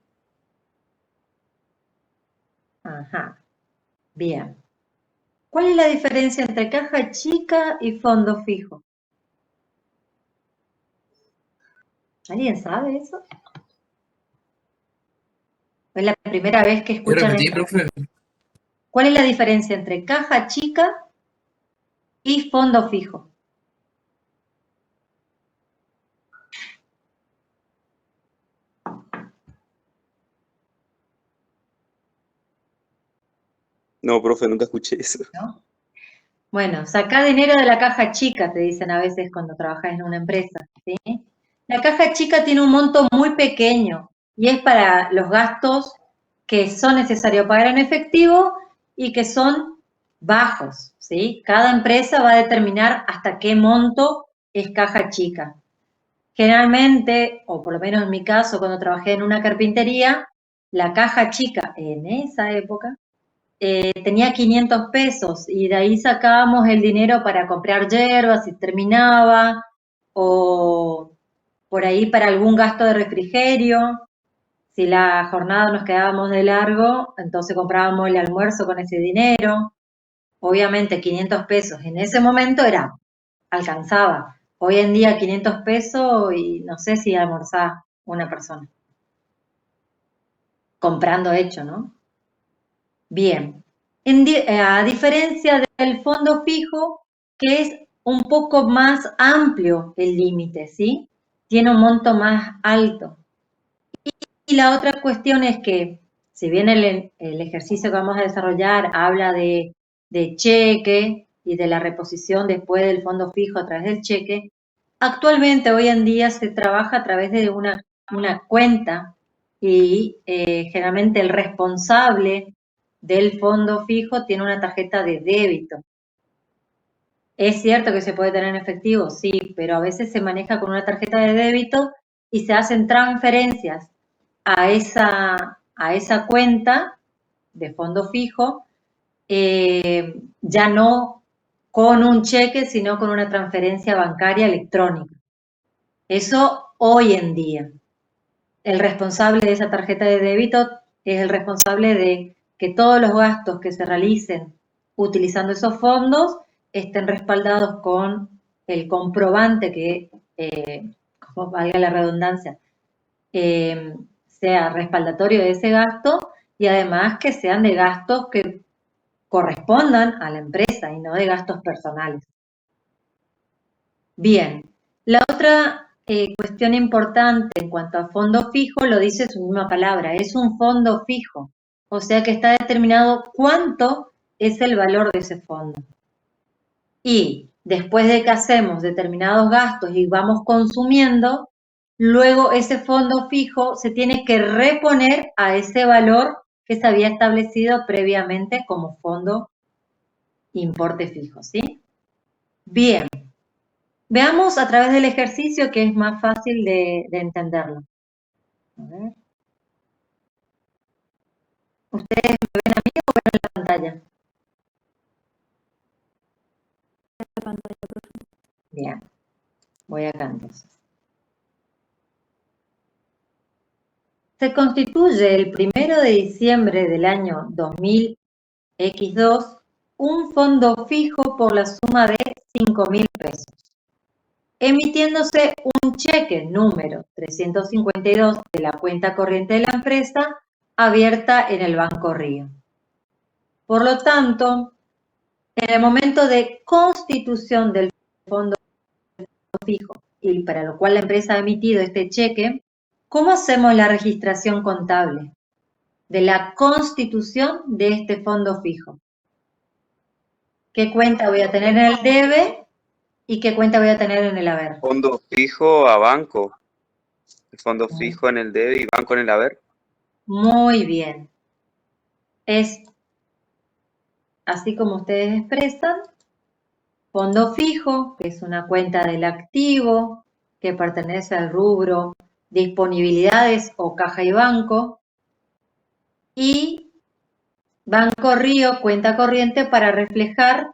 ajá, bien. ¿Cuál es la diferencia entre caja chica y fondo fijo? ¿Alguien sabe eso? Es la primera vez que escuchan repetir, esto. profe? ¿Cuál es la diferencia entre caja chica y fondo fijo? No, profe, nunca escuché eso. ¿No? Bueno, saca dinero de la caja chica, te dicen a veces cuando trabajas en una empresa, ¿sí? La caja chica tiene un monto muy pequeño y es para los gastos que son necesarios pagar en efectivo y que son bajos, ¿sí? Cada empresa va a determinar hasta qué monto es caja chica. Generalmente, o por lo menos en mi caso, cuando trabajé en una carpintería, la caja chica en esa época tenía 500 pesos y de ahí sacábamos el dinero para comprar hierbas si terminaba, o por ahí para algún gasto de refrigerio. Si la jornada nos quedábamos de largo, entonces comprábamos el almuerzo con ese dinero. Obviamente 500 pesos en ese momento alcanzaba. Hoy en día 500 pesos y no sé si almorzaba una persona. Comprando hecho, ¿no? Bien. A diferencia del fondo fijo, que es un poco más amplio el límite, ¿sí? Tiene un monto más alto. Y la otra cuestión es que, si bien el ejercicio que vamos a desarrollar habla de cheque y de la reposición después del fondo fijo a través del cheque, actualmente, hoy en día, se trabaja a través de una cuenta y generalmente el responsable del fondo fijo tiene una tarjeta de débito. Es cierto que se puede tener en efectivo, sí, pero a veces se maneja con una tarjeta de débito y se hacen transferencias a esa cuenta de fondo fijo, ya no con un cheque, sino con una transferencia bancaria electrónica. Eso hoy en día. El responsable de esa tarjeta de débito es el responsable de que todos los gastos que se realicen utilizando esos fondos estén respaldados con el comprobante que, como valga la redundancia, sea respaldatorio de ese gasto y además que sean de gastos que correspondan a la empresa y no de gastos personales. Bien, la otra cuestión importante en cuanto a fondo fijo lo dice su misma palabra, es un fondo fijo, o sea que está determinado cuánto es el valor de ese fondo. Y después de que hacemos determinados gastos y vamos consumiendo, luego ese fondo fijo se tiene que reponer a ese valor que se había establecido previamente como fondo importe fijo, ¿sí? Bien. Veamos a través del ejercicio que es más fácil de entenderlo. A ver. ¿Ustedes me ven a mí o ven en la pantalla? Bien. Voy acá entonces. Se constituye el 1 de diciembre del año 2000X2 un fondo fijo por la suma de 5.000 pesos, emitiéndose un cheque número 352 de la cuenta corriente de la empresa abierta en el Banco Río. Por lo tanto, en el momento de constitución del fondo fijo y para lo cual la empresa ha emitido este cheque, ¿cómo hacemos la registración contable de la constitución de este fondo fijo? ¿Qué cuenta voy a tener en el debe y qué cuenta voy a tener en el haber? Fondo fijo a banco. El fondo fijo en el debe y banco en el haber. Muy bien. Es así como ustedes expresan, fondo fijo, que es una cuenta del activo, que pertenece al rubro disponibilidades o caja y banco, y Banco Río, cuenta corriente, para reflejar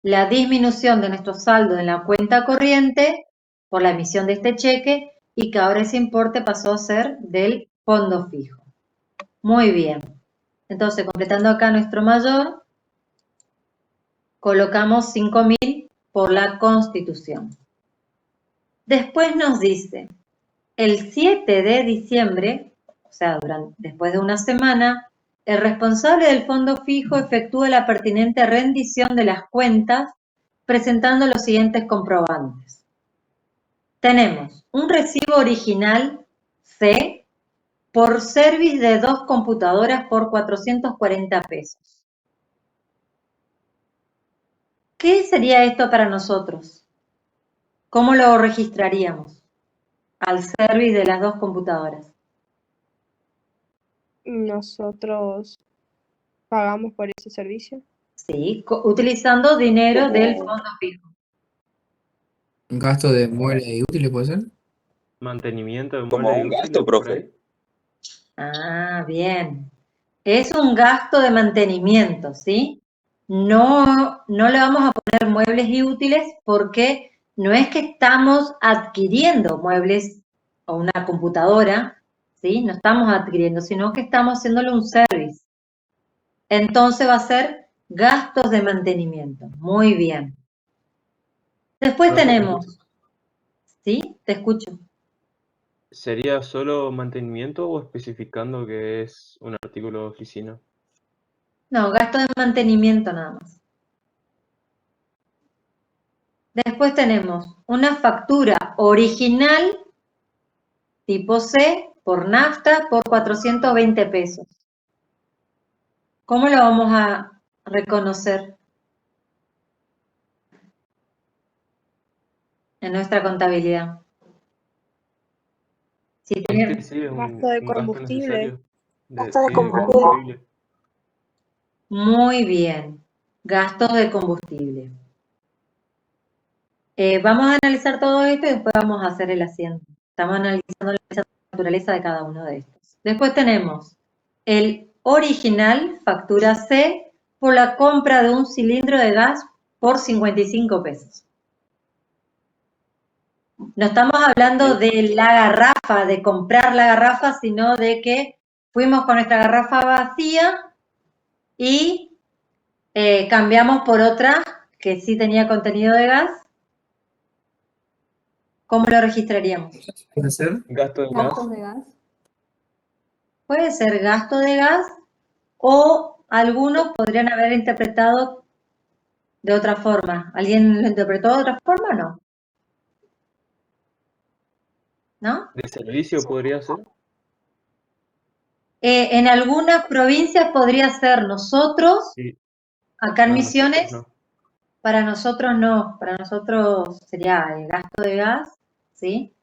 la disminución de nuestro saldo en la cuenta corriente por la emisión de este cheque y que ahora ese importe pasó a ser del fondo fijo. Muy bien. Entonces, completando acá nuestro mayor, colocamos 5.000 por la Constitución. Después nos dice, el 7 de diciembre, o sea, después de una semana, el responsable del fondo fijo efectúa la pertinente rendición de las cuentas presentando los siguientes comprobantes. Tenemos un recibo original C por service de 2 computadoras por 440 pesos. ¿Qué sería esto para nosotros? ¿Cómo lo registraríamos al service de las 2 computadoras? Nosotros pagamos por ese servicio. Sí, utilizando dinero del fondo fijo. ¿Un gasto de muebles y útiles puede ser? Mantenimiento de Como muebles un y gasto, útiles, por profe. ahí. Ah, bien. Es un gasto de mantenimiento, ¿sí? No le vamos a poner muebles y útiles porque no es que estamos adquiriendo muebles o una computadora, ¿sí? No estamos adquiriendo, sino que estamos haciéndole un service. Entonces va a ser gastos de mantenimiento. Muy bien. Después Profe, tenemos, ¿sí? Te escucho. ¿sería solo mantenimiento o especificando que es un artículo de oficina? No, gasto de mantenimiento nada más. Después tenemos una factura original tipo C por nafta por 420 pesos. ¿Cómo lo vamos a reconocer en nuestra contabilidad? Si tenemos Sí, es Gasto de un gasto combustible. necesario. Gasto de Sí, combustible. muy bien, gastos de combustible. Vamos a analizar todo esto y después vamos a hacer el asiento. Estamos analizando la naturaleza de cada uno de estos. Después tenemos el original, factura C, por la compra de un cilindro de gas por 55 pesos. No estamos hablando de la garrafa, de comprar la garrafa, sino de que fuimos con nuestra garrafa vacía y cambiamos por otra que sí tenía contenido de gas. ¿Cómo lo registraríamos? ¿Puede ser? Gasto de gas. Gastos de gas. Puede ser gasto de gas o algunos podrían haber interpretado de otra forma. ¿Alguien lo interpretó de otra forma o no? ¿No? ¿De servicio podría ser? En algunas provincias podría ser nosotros, Sí. acá en No, Misiones, nosotros no. Para nosotros no, para nosotros sería el gasto de gas, ¿sí?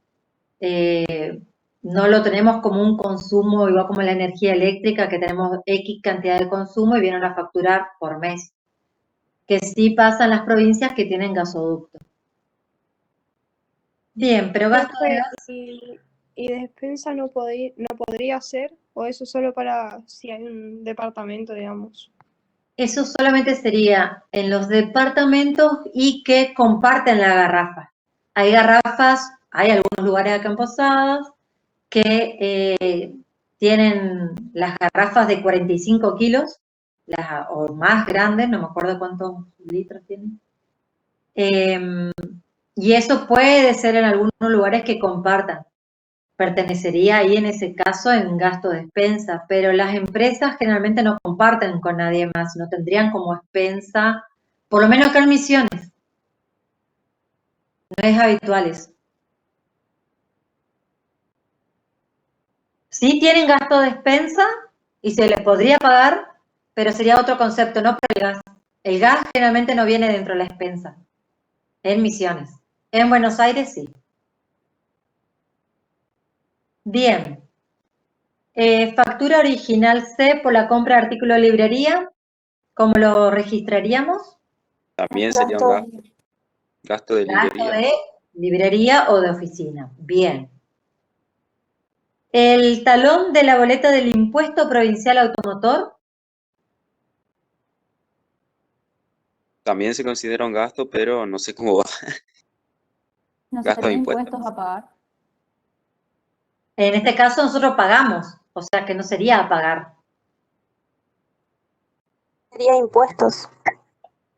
No lo tenemos como un consumo, igual como la energía eléctrica, que tenemos X cantidad de consumo y vienen a facturar por mes. Que sí pasan las provincias que tienen gasoducto. Bien, pero gasto de gas... ¿Y despensa no podría ser? ¿O eso solo para si hay un departamento, digamos? Eso solamente sería en los departamentos y que comparten la garrafa. Hay garrafas, hay algunos lugares acá en Posadas que tienen las garrafas de 45 kilos, o más grandes, no me acuerdo cuántos litros tienen. Y eso puede ser en algunos lugares que compartan. Pertenecería ahí en ese caso en gasto de despensa, pero las empresas generalmente no comparten con nadie más, no tendrían como expensa, por lo menos acá en Misiones, no es habitual eso. Sí tienen gasto de despensa y se les podría pagar, pero sería otro concepto, no por el gas. El gas generalmente no viene dentro de la despensa, en Misiones. En Buenos Aires sí. Bien. Factura original C por la compra de artículo de librería, ¿cómo lo registraríamos? También sería un gasto de Gasto librería. de librería o de oficina. Bien. El talón de la boleta del impuesto provincial automotor. También se considera un gasto, pero no sé cómo va. No Gasto de serían impuestos. impuestos a pagar. En este caso nosotros pagamos, o sea que no sería a pagar. Sería impuestos.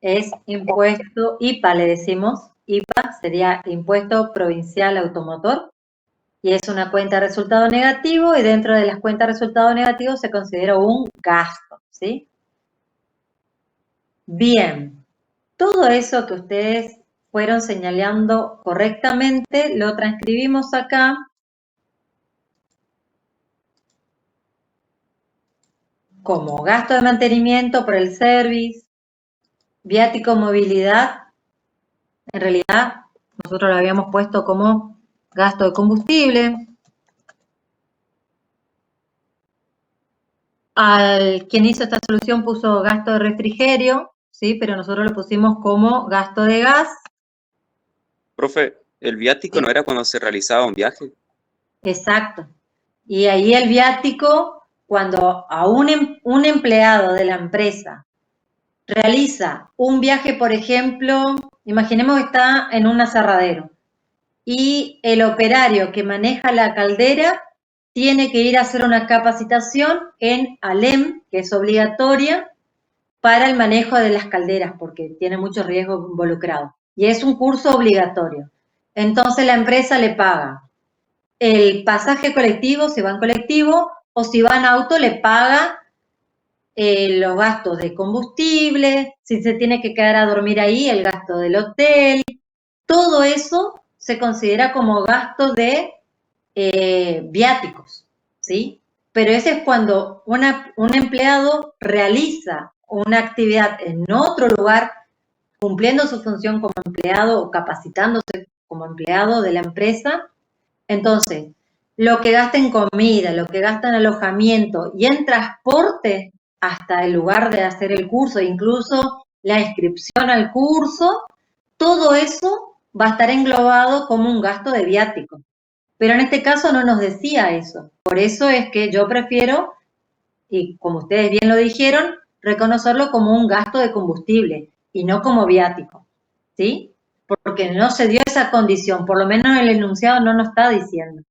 Es impuesto IPA, le decimos. IPA sería impuesto provincial automotor. Y es una cuenta de resultado negativo y dentro de las cuentas de resultado negativo se considera un gasto, ¿sí? Bien, todo eso que ustedes fueron señalando correctamente lo transcribimos acá como gasto de mantenimiento por el service, viático movilidad. En realidad nosotros lo habíamos puesto como gasto de combustible. Quien hizo esta solución puso gasto de refrigerio, ¿sí? Pero nosotros lo pusimos como gasto de gas. Profe, ¿el viático no era cuando se realizaba un viaje? Exacto. Y ahí el viático, cuando a un empleado de la empresa realiza un viaje, por ejemplo, imaginemos que está en un aserradero y el operario que maneja la caldera tiene que ir a hacer una capacitación en ALEM, que es obligatoria para el manejo de las calderas, porque tiene mucho riesgo involucrado. Y es un curso obligatorio. Entonces la empresa le paga el pasaje colectivo, si va en colectivo, o si va en auto, le paga los gastos de combustible, si se tiene que quedar a dormir ahí, el gasto del hotel. Todo eso se considera como gasto de viáticos, ¿sí? Pero ese es cuando un empleado realiza una actividad en otro lugar, cumpliendo su función como empleado o capacitándose como empleado de la empresa. Entonces, lo que gasta en comida, lo que gasta en alojamiento y en transporte hasta el lugar de hacer el curso, incluso la inscripción al curso, todo eso va a estar englobado como un gasto de viático. Pero en este caso no nos decía eso. Por eso es que yo prefiero, y como ustedes bien lo dijeron, reconocerlo como un gasto de combustible y no como viático, ¿sí? Porque no se dio esa condición, por lo menos el enunciado no nos está diciendo.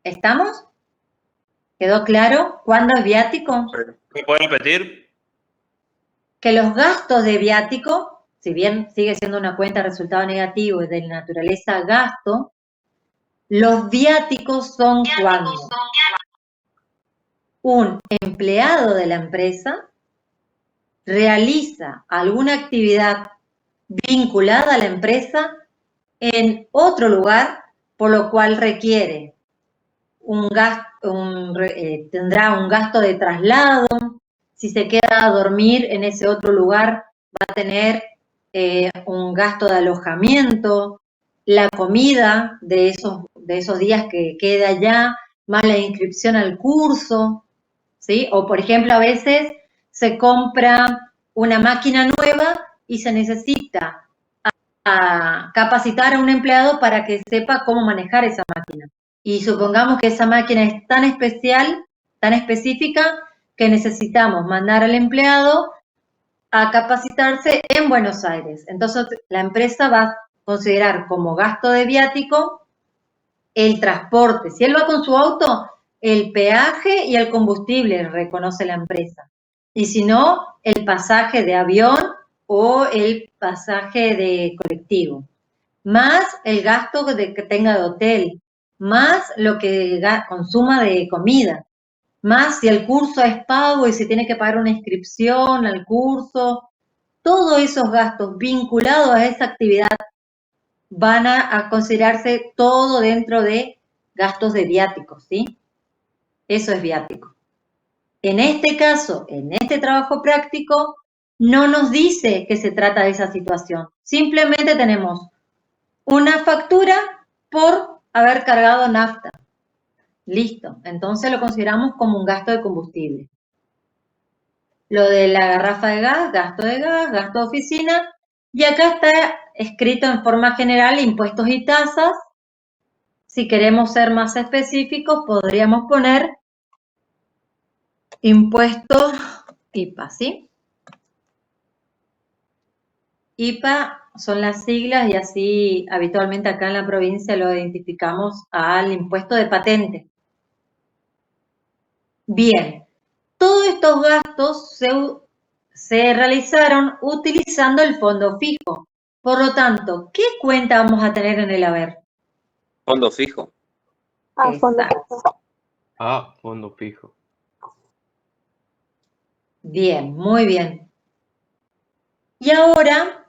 ¿Estamos? ¿Quedó claro cuándo es viático? ¿Me puede repetir? Que los gastos de viático, si bien sigue siendo una cuenta de resultado negativo y de naturaleza gasto, los viáticos son cuando un empleado de la empresa realiza alguna actividad vinculada a la empresa en otro lugar, por lo cual requiere tendrá un gasto de traslado. Si se queda a dormir en ese otro lugar, va a tener un gasto de alojamiento, la comida de esos días que queda allá, más la inscripción al curso, ¿sí? O por ejemplo, a veces se compra una máquina nueva y se necesita capacitar a un empleado para que sepa cómo manejar esa máquina. Y supongamos que esa máquina es tan especial, tan específica, que necesitamos mandar al empleado a capacitarse en Buenos Aires. Entonces, la empresa va a considerar como gasto de viático el transporte. Si él va con su auto, el peaje y el combustible reconoce la empresa. Y si no, el pasaje de avión o el pasaje de colectivo. Más el gasto que tenga de hotel, más lo que consuma de comida, más si el curso es pago y se tiene que pagar una inscripción al curso, todos esos gastos vinculados a esa actividad van a considerarse todo dentro de gastos de viáticos, ¿sí? Eso es viático. En este caso, en este trabajo práctico, no nos dice que se trata de esa situación. Simplemente tenemos una factura por haber cargado nafta. Listo. Entonces lo consideramos como un gasto de combustible. Lo de la garrafa de gas, gasto de oficina. Y acá está escrito en forma general impuestos y tasas. Si queremos ser más específicos, podríamos poner impuestos IPA, ¿sí? IPA son las siglas y así habitualmente acá en la provincia lo identificamos al impuesto de patente. Bien, todos estos gastos se realizaron utilizando el fondo fijo. Por lo tanto, ¿qué cuenta vamos a tener en el haber? Fondo fijo. Fondo Exacto. Ah, fondo fijo. Bien, muy bien. Y ahora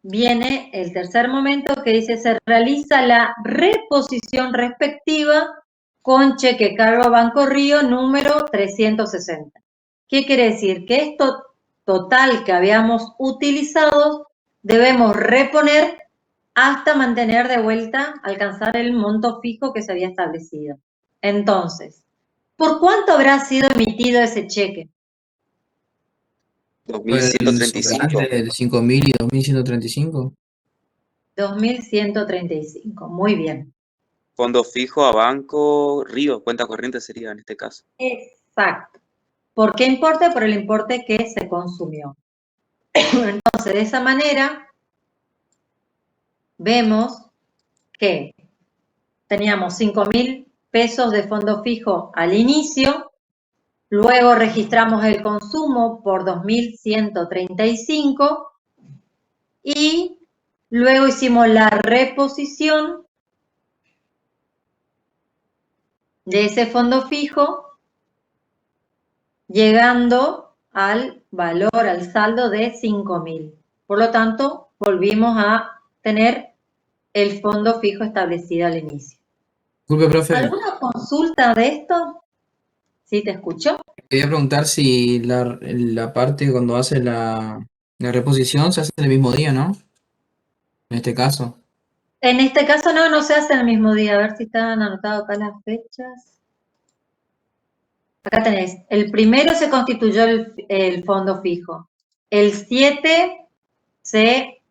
viene el tercer momento que dice se realiza la reposición respectiva con cheque cargo Banco Río número 360. ¿Qué quiere decir? Que esto total que habíamos utilizado debemos reponer hasta mantener de vuelta, alcanzar el monto fijo que se había establecido. Entonces, ¿por cuánto habrá sido emitido ese cheque? El 2135. sobrante de 5.000 y 2.135. 2.135, muy bien. Fondo fijo a Banco Río, cuenta corriente sería en este caso. Exacto. ¿Por qué importe? Por el importe que se consumió. Entonces, de esa manera, vemos que teníamos 5.000 pesos de fondo fijo al inicio, luego registramos el consumo por 2.135 y luego hicimos la reposición de ese fondo fijo, llegando al valor, al saldo de 5.000. Por lo tanto, volvimos a tener el fondo fijo establecido al inicio. Disculpe, profe, ¿Alguna consulta de esto? ¿Sí te escucho? quería preguntar si la parte cuando hace la reposición se hace el mismo día, ¿no? En este caso. En este caso no se hace el mismo día. A ver si están anotadas acá las fechas. Acá tenés. El primero se constituyó el fondo fijo. El 7 se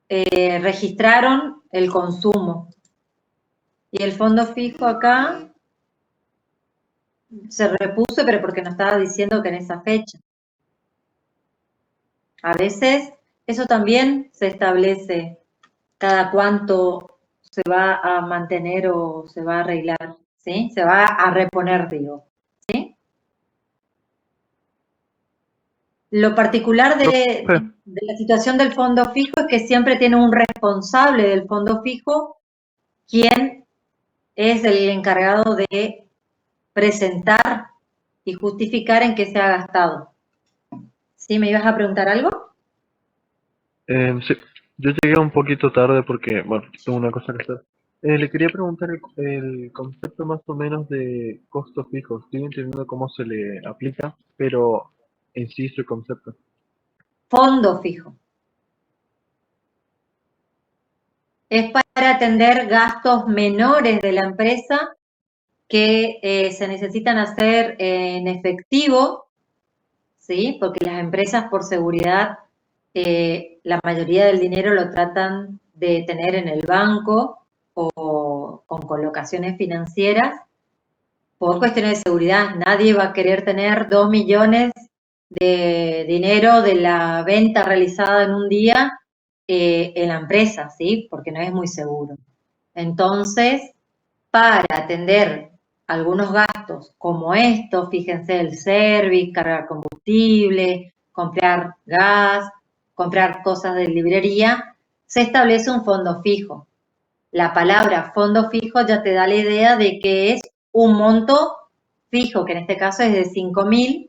registraron el consumo. Y el fondo fijo acá se repuso, pero porque no estaba diciendo que en esa fecha. A veces eso también se establece cada cuánto se va a mantener o se va a arreglar, ¿sí? Se va a reponer, digo, ¿sí? Lo particular de la situación del fondo fijo es que siempre tiene un responsable del fondo fijo, quien es el encargado de presentar y justificar en qué se ha gastado. ¿Sí? ¿Me ibas a preguntar algo? Sí, yo llegué un poquito tarde porque, bueno, tengo una cosa que hacer. Le quería preguntar el concepto más o menos de costos fijos. Estoy entendiendo cómo se le aplica, pero en sí su concepto. fondo fijo. Es para atender gastos menores de la empresa que se necesitan hacer en efectivo, ¿sí? Porque las empresas por seguridad, la mayoría del dinero lo tratan de tener en el banco o con colocaciones financieras. Por cuestiones de seguridad, nadie va a querer tener 2 millones de dinero de la venta realizada en un día en la empresa, ¿sí? Porque no es muy seguro. Entonces, para atender algunos gastos como estos, fíjense, el service, cargar combustible, comprar gas, comprar cosas de librería, se establece un fondo fijo. La palabra fondo fijo ya te da la idea de que es un monto fijo, que en este caso es de 5.000,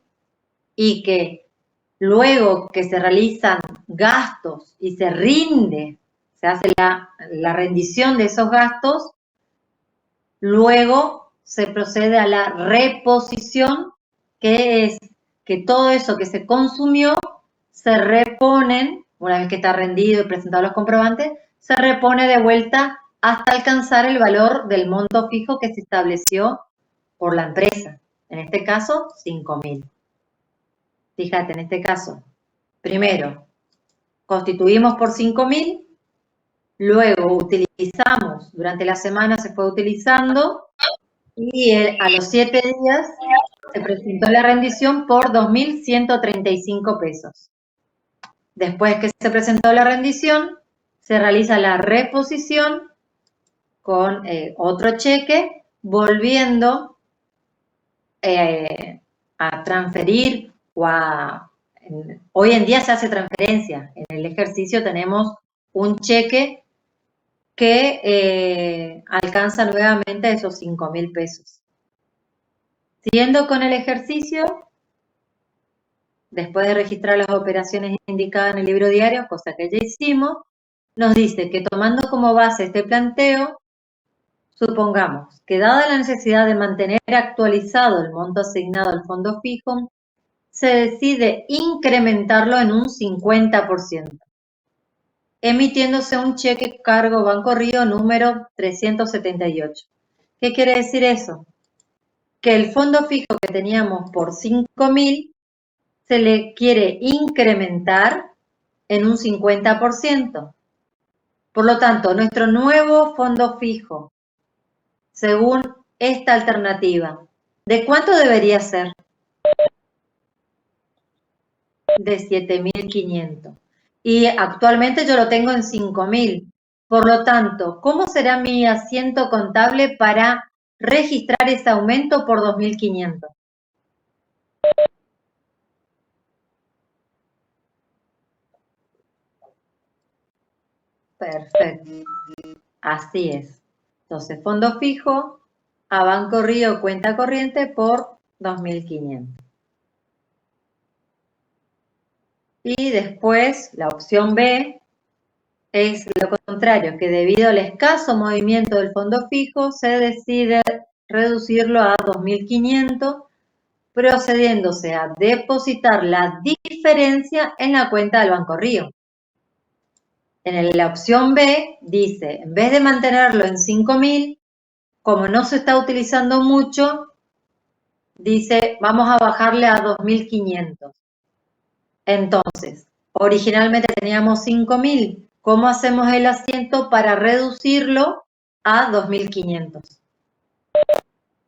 y que luego que se realizan gastos y se rinde, se hace la rendición de esos gastos, luego se procede a la reposición, que es que todo eso que se consumió se reponen, una vez que está rendido y presentado los comprobantes, se repone de vuelta hasta alcanzar el valor del monto fijo que se estableció por la empresa. En este caso, 5.000. Fíjate, en este caso, primero, constituimos por 5.000, luego utilizamos, durante la semana se fue utilizando, y a los 7 días se presentó la rendición por 2.135 pesos. Después que se presentó la rendición, se realiza la reposición con otro cheque, volviendo a transferir hoy en día se hace transferencia. En el ejercicio tenemos un cheque que alcanza nuevamente esos 5.000 pesos. Siguiendo con el ejercicio, después de registrar las operaciones indicadas en el libro diario, cosa que ya hicimos, nos dice que tomando como base este planteo, supongamos que dada la necesidad de mantener actualizado el monto asignado al fondo fijo, se decide incrementarlo en un 50%, emitiéndose un cheque cargo Banco Río número 378. ¿Qué quiere decir eso? Que el fondo fijo que teníamos por 5.000 se le quiere incrementar en un 50%. Por lo tanto, nuestro nuevo fondo fijo, según esta alternativa, ¿de cuánto debería ser? De 7.500. Y actualmente yo lo tengo en 5.000. Por lo tanto, ¿cómo será mi asiento contable para registrar ese aumento por 2.500? Perfecto. Así es. Entonces, fondo fijo a Banco Río cuenta corriente por 2.500. Y después, la opción B es lo contrario, que debido al escaso movimiento del fondo fijo, se decide reducirlo a 2.500, procediéndose a depositar la diferencia en la cuenta del Banco Río. En la opción B dice, en vez de mantenerlo en 5.000, como no se está utilizando mucho, dice, vamos a bajarle a 2.500. Entonces, originalmente teníamos 5.000. ¿Cómo hacemos el asiento para reducirlo a 2.500?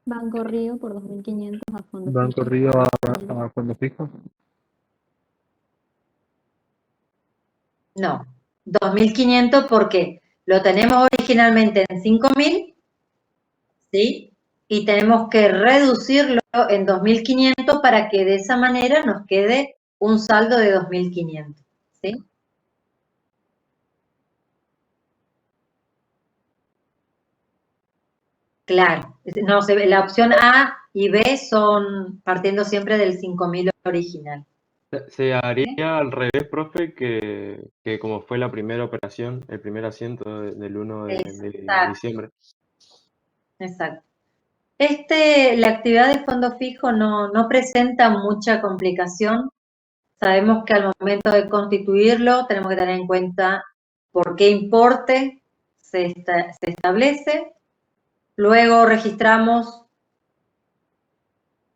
Banco Río por 2.500 a fondo Banco fijo. Río a fondo fijo. No, 2.500 porque lo tenemos originalmente en 5.000, ¿sí? Y tenemos que reducirlo en 2.500 para que de esa manera nos quede un saldo de 2.500, ¿sí? Claro, no, la opción A y B son partiendo siempre del 5.000 original. Se haría al revés, profe, que como fue la primera operación, el primer asiento del 1 de Exacto. diciembre. Exacto. La actividad de fondo fijo no presenta mucha complicación, sabemos que al momento de constituirlo tenemos que tener en cuenta por qué importe se establece. Luego registramos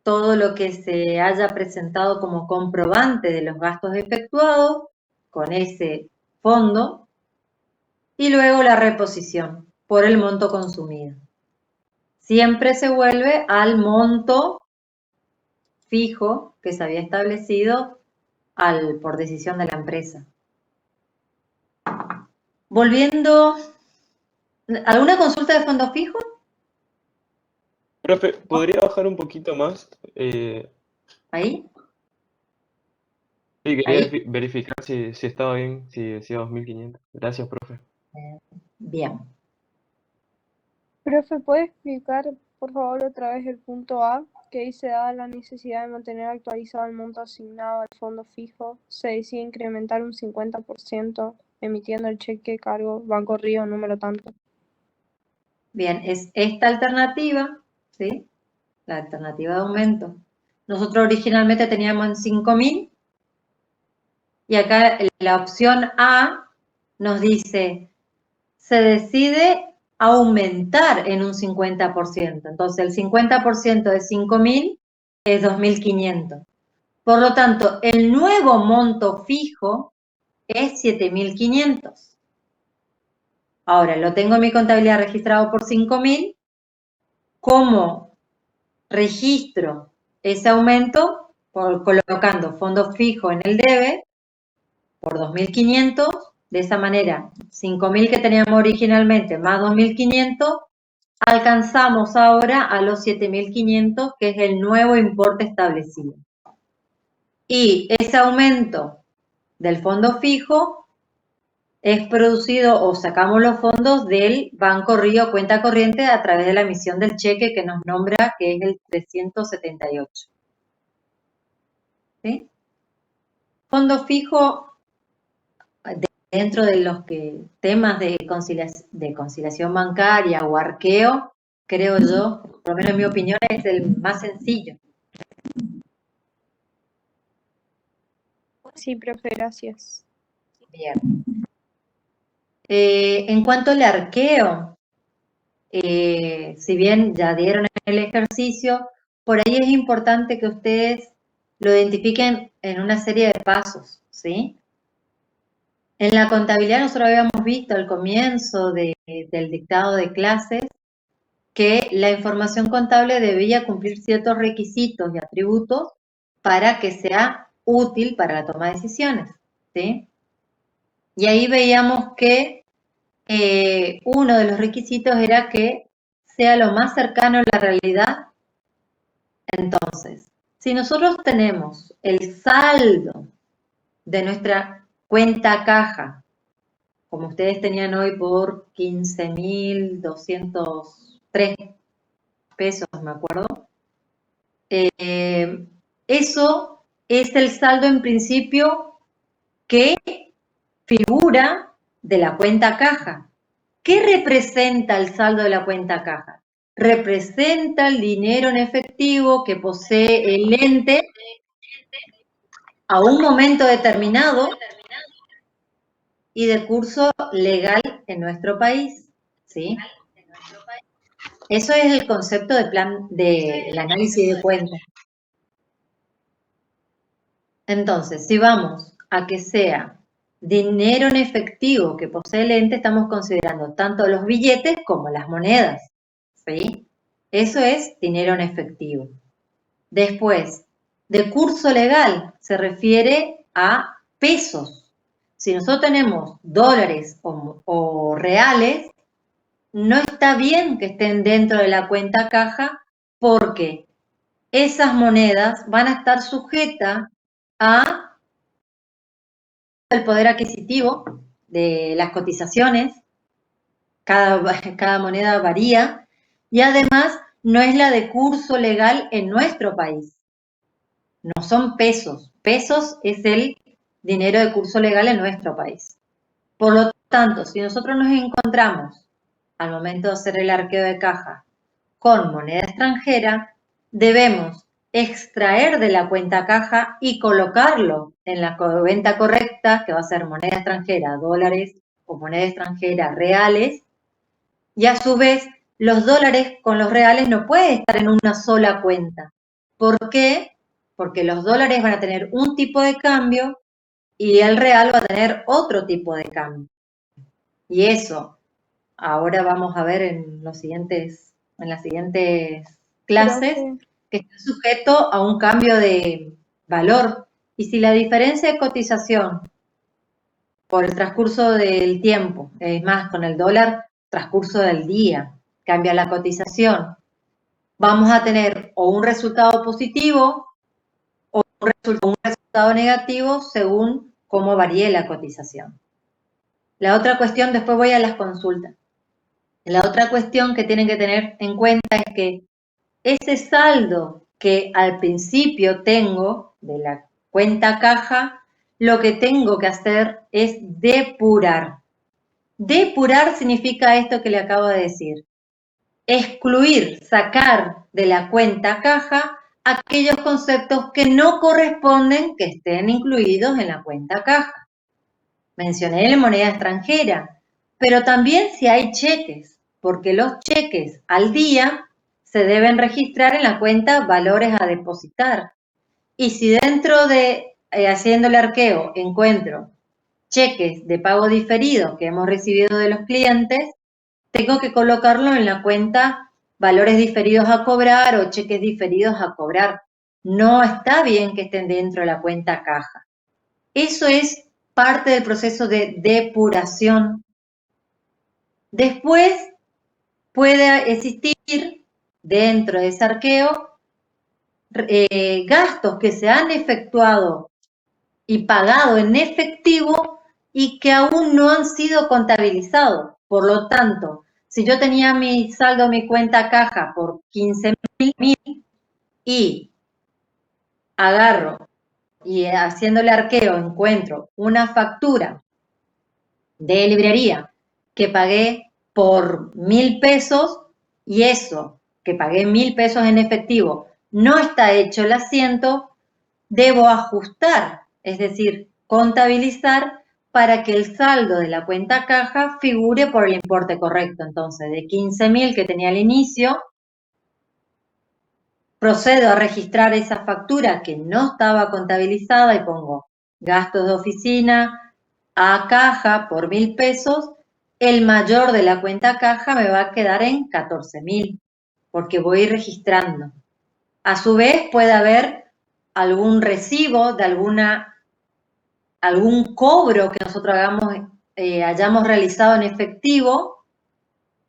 todo lo que se haya presentado como comprobante de los gastos efectuados con ese fondo. Y luego la reposición por el monto consumido. Siempre se vuelve al monto fijo que se había establecido por decisión de la empresa. Volviendo, ¿alguna consulta de fondo fijo? Profe, ¿podría bajar un poquito más? ¿Ahí? Sí, quería ¿Ahí? verificar si estaba bien, si decía 2500. Gracias, profe. Bien. Profe, ¿puede explicar, por favor, otra vez el punto A, que dice, dada la necesidad de mantener actualizado el monto asignado al fondo fijo, se decide incrementar un 50% emitiendo el cheque cargo Banco Río número tanto? Bien, es esta alternativa, ¿sí? La alternativa de aumento. Nosotros originalmente teníamos en 5.000 y acá la opción A nos dice, se decide aumentar en un 50%. Entonces, el 50% de 5.000 es 2.500. Por lo tanto, el nuevo monto fijo es 7.500. Ahora, lo tengo en mi contabilidad registrado por 5.000. ¿Cómo registro ese aumento? Colocando fondo fijo en el debe por 2.500. De esa manera, 5.000 que teníamos originalmente más 2.500, alcanzamos ahora a los 7.500, que es el nuevo importe establecido. Y ese aumento del fondo fijo es producido o sacamos los fondos del Banco Río cuenta corriente a través de la emisión del cheque que nos nombra que es el 378. ¿Sí? Fondo fijo, dentro de los temas de conciliación bancaria o arqueo, creo yo, por lo menos en mi opinión, es el más sencillo. Sí, profe, gracias. Bien. En cuanto al arqueo, si bien ya dieron el ejercicio, por ahí es importante que ustedes lo identifiquen en una serie de pasos, ¿sí? En la contabilidad nosotros habíamos visto al comienzo del dictado de clases que la información contable debía cumplir ciertos requisitos y atributos para que sea útil para la toma de decisiones, ¿sí? Y ahí veíamos que uno de los requisitos era que sea lo más cercano a la realidad. Entonces, si nosotros tenemos el saldo de nuestra cuenta caja, como ustedes tenían hoy por 15.203 pesos, me acuerdo, eso es el saldo en principio que figura de la cuenta caja. ¿Qué representa el saldo de la cuenta caja? Representa el dinero en efectivo que posee el ente a un momento determinado y de curso legal en nuestro país, ¿sí? Eso es el concepto de plan del análisis de cuentas. Entonces, si vamos a que sea dinero en efectivo que posee el ente, estamos considerando tanto los billetes como las monedas, ¿sí? Eso es dinero en efectivo. Después, de curso legal se refiere a pesos. Si nosotros tenemos dólares o reales, no está bien que estén dentro de la cuenta caja porque esas monedas van a estar sujetas a el poder adquisitivo de las cotizaciones. Cada moneda varía y además no es la de curso legal en nuestro país. No son pesos. Pesos es el dinero de curso legal en nuestro país. Por lo tanto, si nosotros nos encontramos al momento de hacer el arqueo de caja con moneda extranjera, debemos extraer de la cuenta caja y colocarlo en la cuenta correcta, que va a ser moneda extranjera, dólares o moneda extranjera, reales, y a su vez los dólares con los reales no pueden estar en una sola cuenta. ¿Por qué? Porque los dólares van a tener un tipo de cambio y el real va a tener otro tipo de cambio. Y eso ahora vamos a ver en las siguientes clases, Profe, que está sujeto a un cambio de valor. Y si la diferencia de cotización por el transcurso del tiempo, es más, con el dólar, transcurso del día, cambia la cotización, vamos a tener o un resultado positivo o un resultado negativo según cómo varíe la cotización. La otra cuestión, después voy a las consultas. La otra cuestión que tienen que tener en cuenta es que ese saldo que al principio tengo de la cuenta caja, lo que tengo que hacer es depurar. Depurar significa esto que le acabo de decir. Excluir, sacar de la cuenta caja aquellos conceptos que no corresponden que estén incluidos en la cuenta caja. Mencioné la moneda extranjera, pero también si hay cheques, porque los cheques al día se deben registrar en la cuenta valores a depositar. Y si dentro de haciendo el arqueo encuentro cheques de pago diferido que hemos recibido de los clientes, tengo que colocarlo en la cuenta valores diferidos a cobrar o cheques diferidos a cobrar. No está bien que estén dentro de la cuenta caja. Eso es parte del proceso de depuración. Después puede existir dentro de ese arqueo gastos que se han efectuado y pagado en efectivo y que aún no han sido contabilizados. Por lo tanto, si yo tenía mi saldo, mi cuenta caja por 15.000 y agarro y haciéndole arqueo encuentro una factura de librería que pagué por 1.000 pesos y eso que pagué 1.000 pesos en efectivo no está hecho el asiento, debo ajustar, es decir, contabilizar para que el saldo de la cuenta caja figure por el importe correcto. Entonces, de 15.000 que tenía al inicio, procedo a registrar esa factura que no estaba contabilizada y pongo gastos de oficina a caja por 1.000 pesos, el mayor de la cuenta caja me va a quedar en 14.000, porque voy registrando. A su vez puede haber algún recibo de algún cobro que nosotros hayamos realizado en efectivo,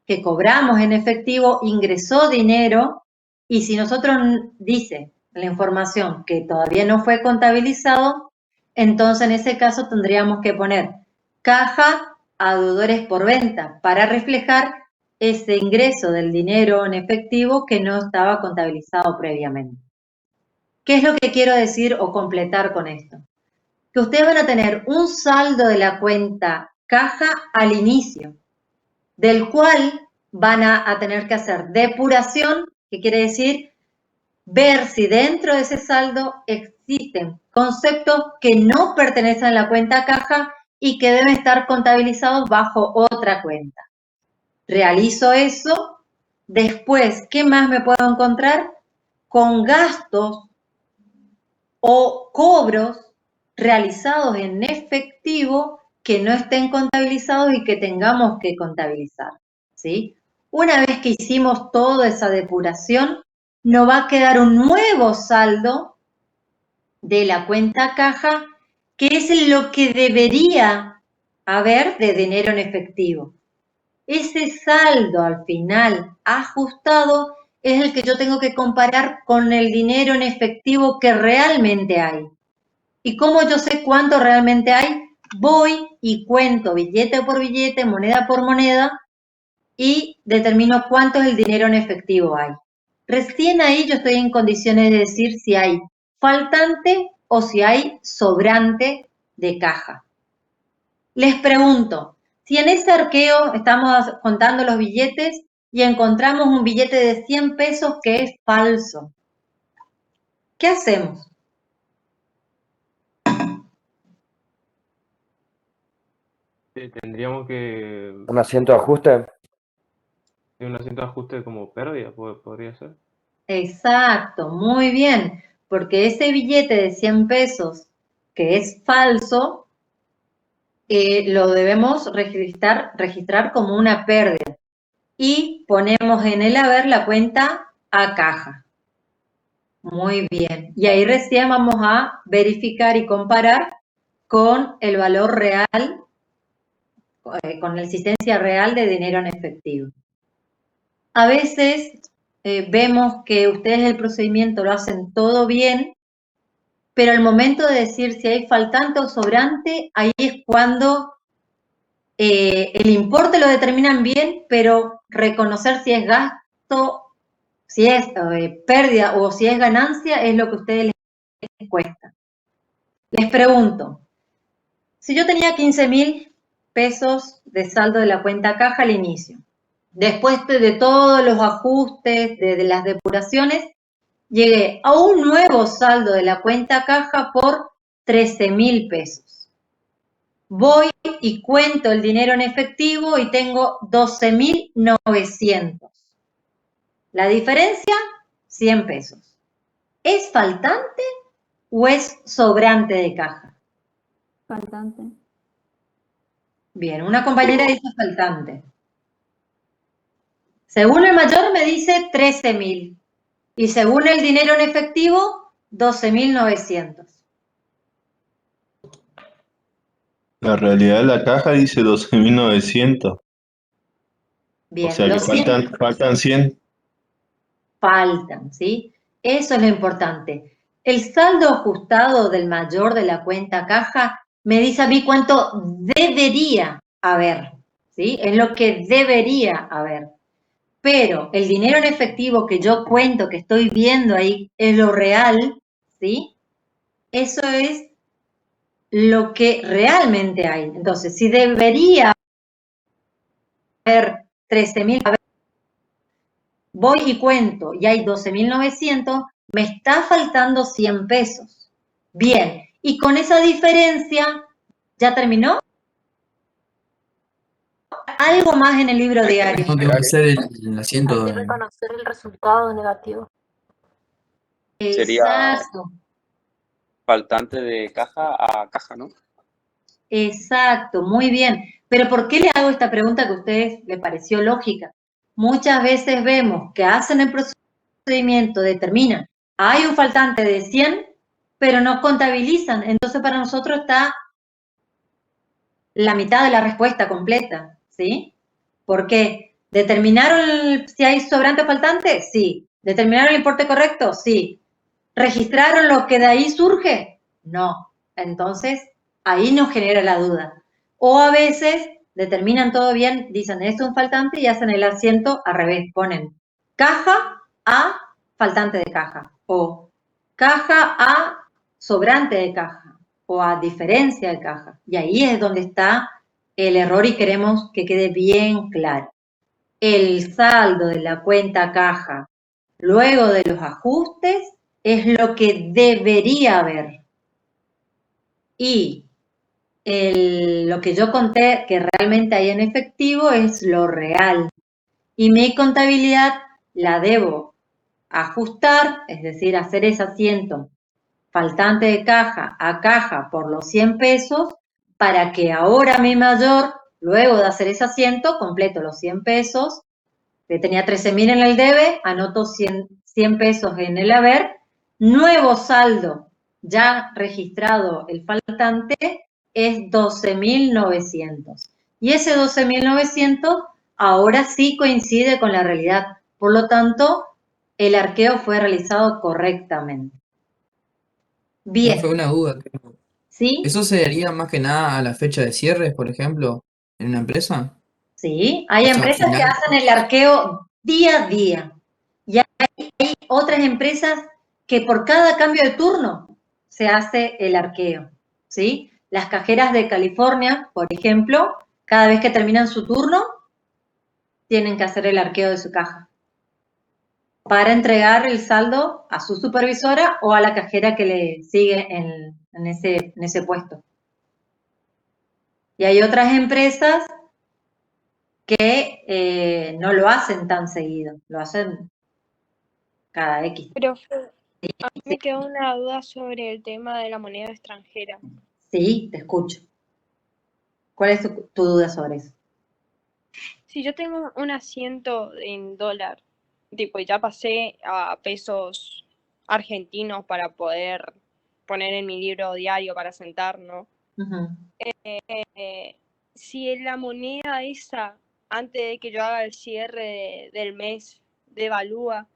que cobramos en efectivo, ingresó dinero, y si nosotros dice la información que todavía no fue contabilizado, entonces en ese caso tendríamos que poner caja a deudores por venta para reflejar ese ingreso del dinero en efectivo que no estaba contabilizado previamente. ¿Qué es lo que quiero decir o completar con esto? Que ustedes van a tener un saldo de la cuenta caja al inicio, del cual van a tener que hacer depuración, que quiere decir ver si dentro de ese saldo existen conceptos que no pertenecen a la cuenta caja y que deben estar contabilizados bajo otra cuenta. Realizo eso, después, ¿qué más me puedo encontrar? Con gastos o cobros realizados en efectivo que no estén contabilizados y que tengamos que contabilizar, ¿sí? Una vez que hicimos toda esa depuración, nos va a quedar un nuevo saldo de la cuenta caja, que es lo que debería haber de dinero en efectivo. Ese saldo al final ajustado es el que yo tengo que comparar con el dinero en efectivo que realmente hay. ¿Y cómo yo sé cuánto realmente hay? Voy y cuento billete por billete, moneda por moneda, y determino cuánto es el dinero en efectivo hay. Recién ahí yo estoy en condiciones de decir si hay faltante o si hay sobrante de caja. Les pregunto, si en ese arqueo estamos contando los billetes y encontramos un billete de 100 pesos que es falso, ¿qué hacemos? Tendríamos que ¿Un asiento de ajuste? un asiento de ajuste como pérdida, podría ser. Exacto, muy bien, porque ese billete de 100 pesos que es falso, lo debemos registrar como una pérdida y ponemos en el haber la cuenta a caja. Muy bien, y ahí recién vamos a verificar y comparar con el valor real, con la existencia real de dinero en efectivo. A veces vemos que ustedes el procedimiento lo hacen todo bien, pero al momento de decir si hay faltante o sobrante, ahí es cuando el importe lo determinan bien, pero reconocer si es gasto, si es pérdida o si es ganancia es lo que a ustedes les cuesta. Les pregunto, si yo tenía 15.000 pesos de saldo de la cuenta caja al inicio, después de todos los ajustes, de las depuraciones, llegué a un nuevo saldo de la cuenta caja por 13.000 pesos. Voy y cuento el dinero en efectivo y tengo 12.900. La diferencia, 100 pesos. ¿Es faltante o es sobrante de caja? Faltante. Bien, una compañera dice faltante. Según el mayor me dice 13.000 y según el dinero en efectivo, 12.900. La realidad de la caja dice 12.900. Bien, O sea que los 100 faltan 100. faltan, ¿sí? Eso es lo importante. El saldo ajustado del mayor de la cuenta caja me dice a mí cuánto debería haber, ¿sí? Es lo que debería haber. Pero el dinero en efectivo que yo cuento, que estoy viendo ahí, es lo real, ¿sí? Eso es lo que realmente hay. Entonces, si debería haber 13.000, voy y cuento y hay 12.900, me está faltando 100 pesos. Bien, y con esa diferencia, ¿ya terminó? Algo más en el libro diario. No, tengo que hacer el asiento Hay que de... reconocer el resultado negativo. Sería Exacto, faltante de caja a caja, ¿no? exacto, muy bien. Pero ¿por qué le hago esta pregunta que a ustedes les pareció lógica? Muchas veces vemos que hacen el procedimiento, determinan, hay un faltante de 100, pero no contabilizan. Entonces para nosotros está la mitad de la respuesta completa, ¿sí? ¿Por qué? ¿Determinaron si hay sobrante o faltante? Sí. ¿Determinaron el importe correcto? Sí. ¿Registraron lo que de ahí surge? No. Entonces, ahí nos genera la duda. O a veces determinan todo bien, dicen esto es un faltante y hacen el asiento al revés, ponen caja a faltante de caja o caja a sobrante de caja o a diferencia de caja. Y ahí es donde está el error y queremos que quede bien claro. El saldo de la cuenta caja luego de los ajustes es lo que debería haber. Y lo que yo conté que realmente hay en efectivo es lo real. Y mi contabilidad la debo ajustar, es decir, hacer ese asiento faltante de caja a caja por los 100 pesos para que ahora mi mayor, luego de hacer ese asiento, completo los 100 pesos, que tenía 13.000 en el debe, anoto 100 pesos en el haber, nuevo saldo ya registrado el faltante es 12.900. Y ese 12.900 ahora sí coincide con la realidad. Por lo tanto, el arqueo fue realizado correctamente. Bien. Fue una duda. ¿Sí? ¿Eso se daría más que nada a la fecha de cierres, por ejemplo, en una empresa? Sí, hay O sea, empresas que final. hacen el arqueo día a día. Y hay otras empresas que por cada cambio de turno se hace el arqueo, ¿sí? Las cajeras de California, por ejemplo, cada vez que terminan su turno, tienen que hacer el arqueo de su caja. para entregar el saldo a su supervisora o a la cajera que le sigue en ese puesto. Y hay otras empresas que no lo hacen tan seguido, lo hacen cada X. Pero a mí me quedó una duda sobre el tema de la moneda extranjera. Sí, te escucho. ¿Cuál es tu duda sobre eso? Si yo tengo un asiento en dólar, tipo, y ya pasé a pesos argentinos para poder poner en mi libro diario para sentar, ¿no? Ujú. Si la moneda esa, antes de que yo haga el cierre del mes, devalúa,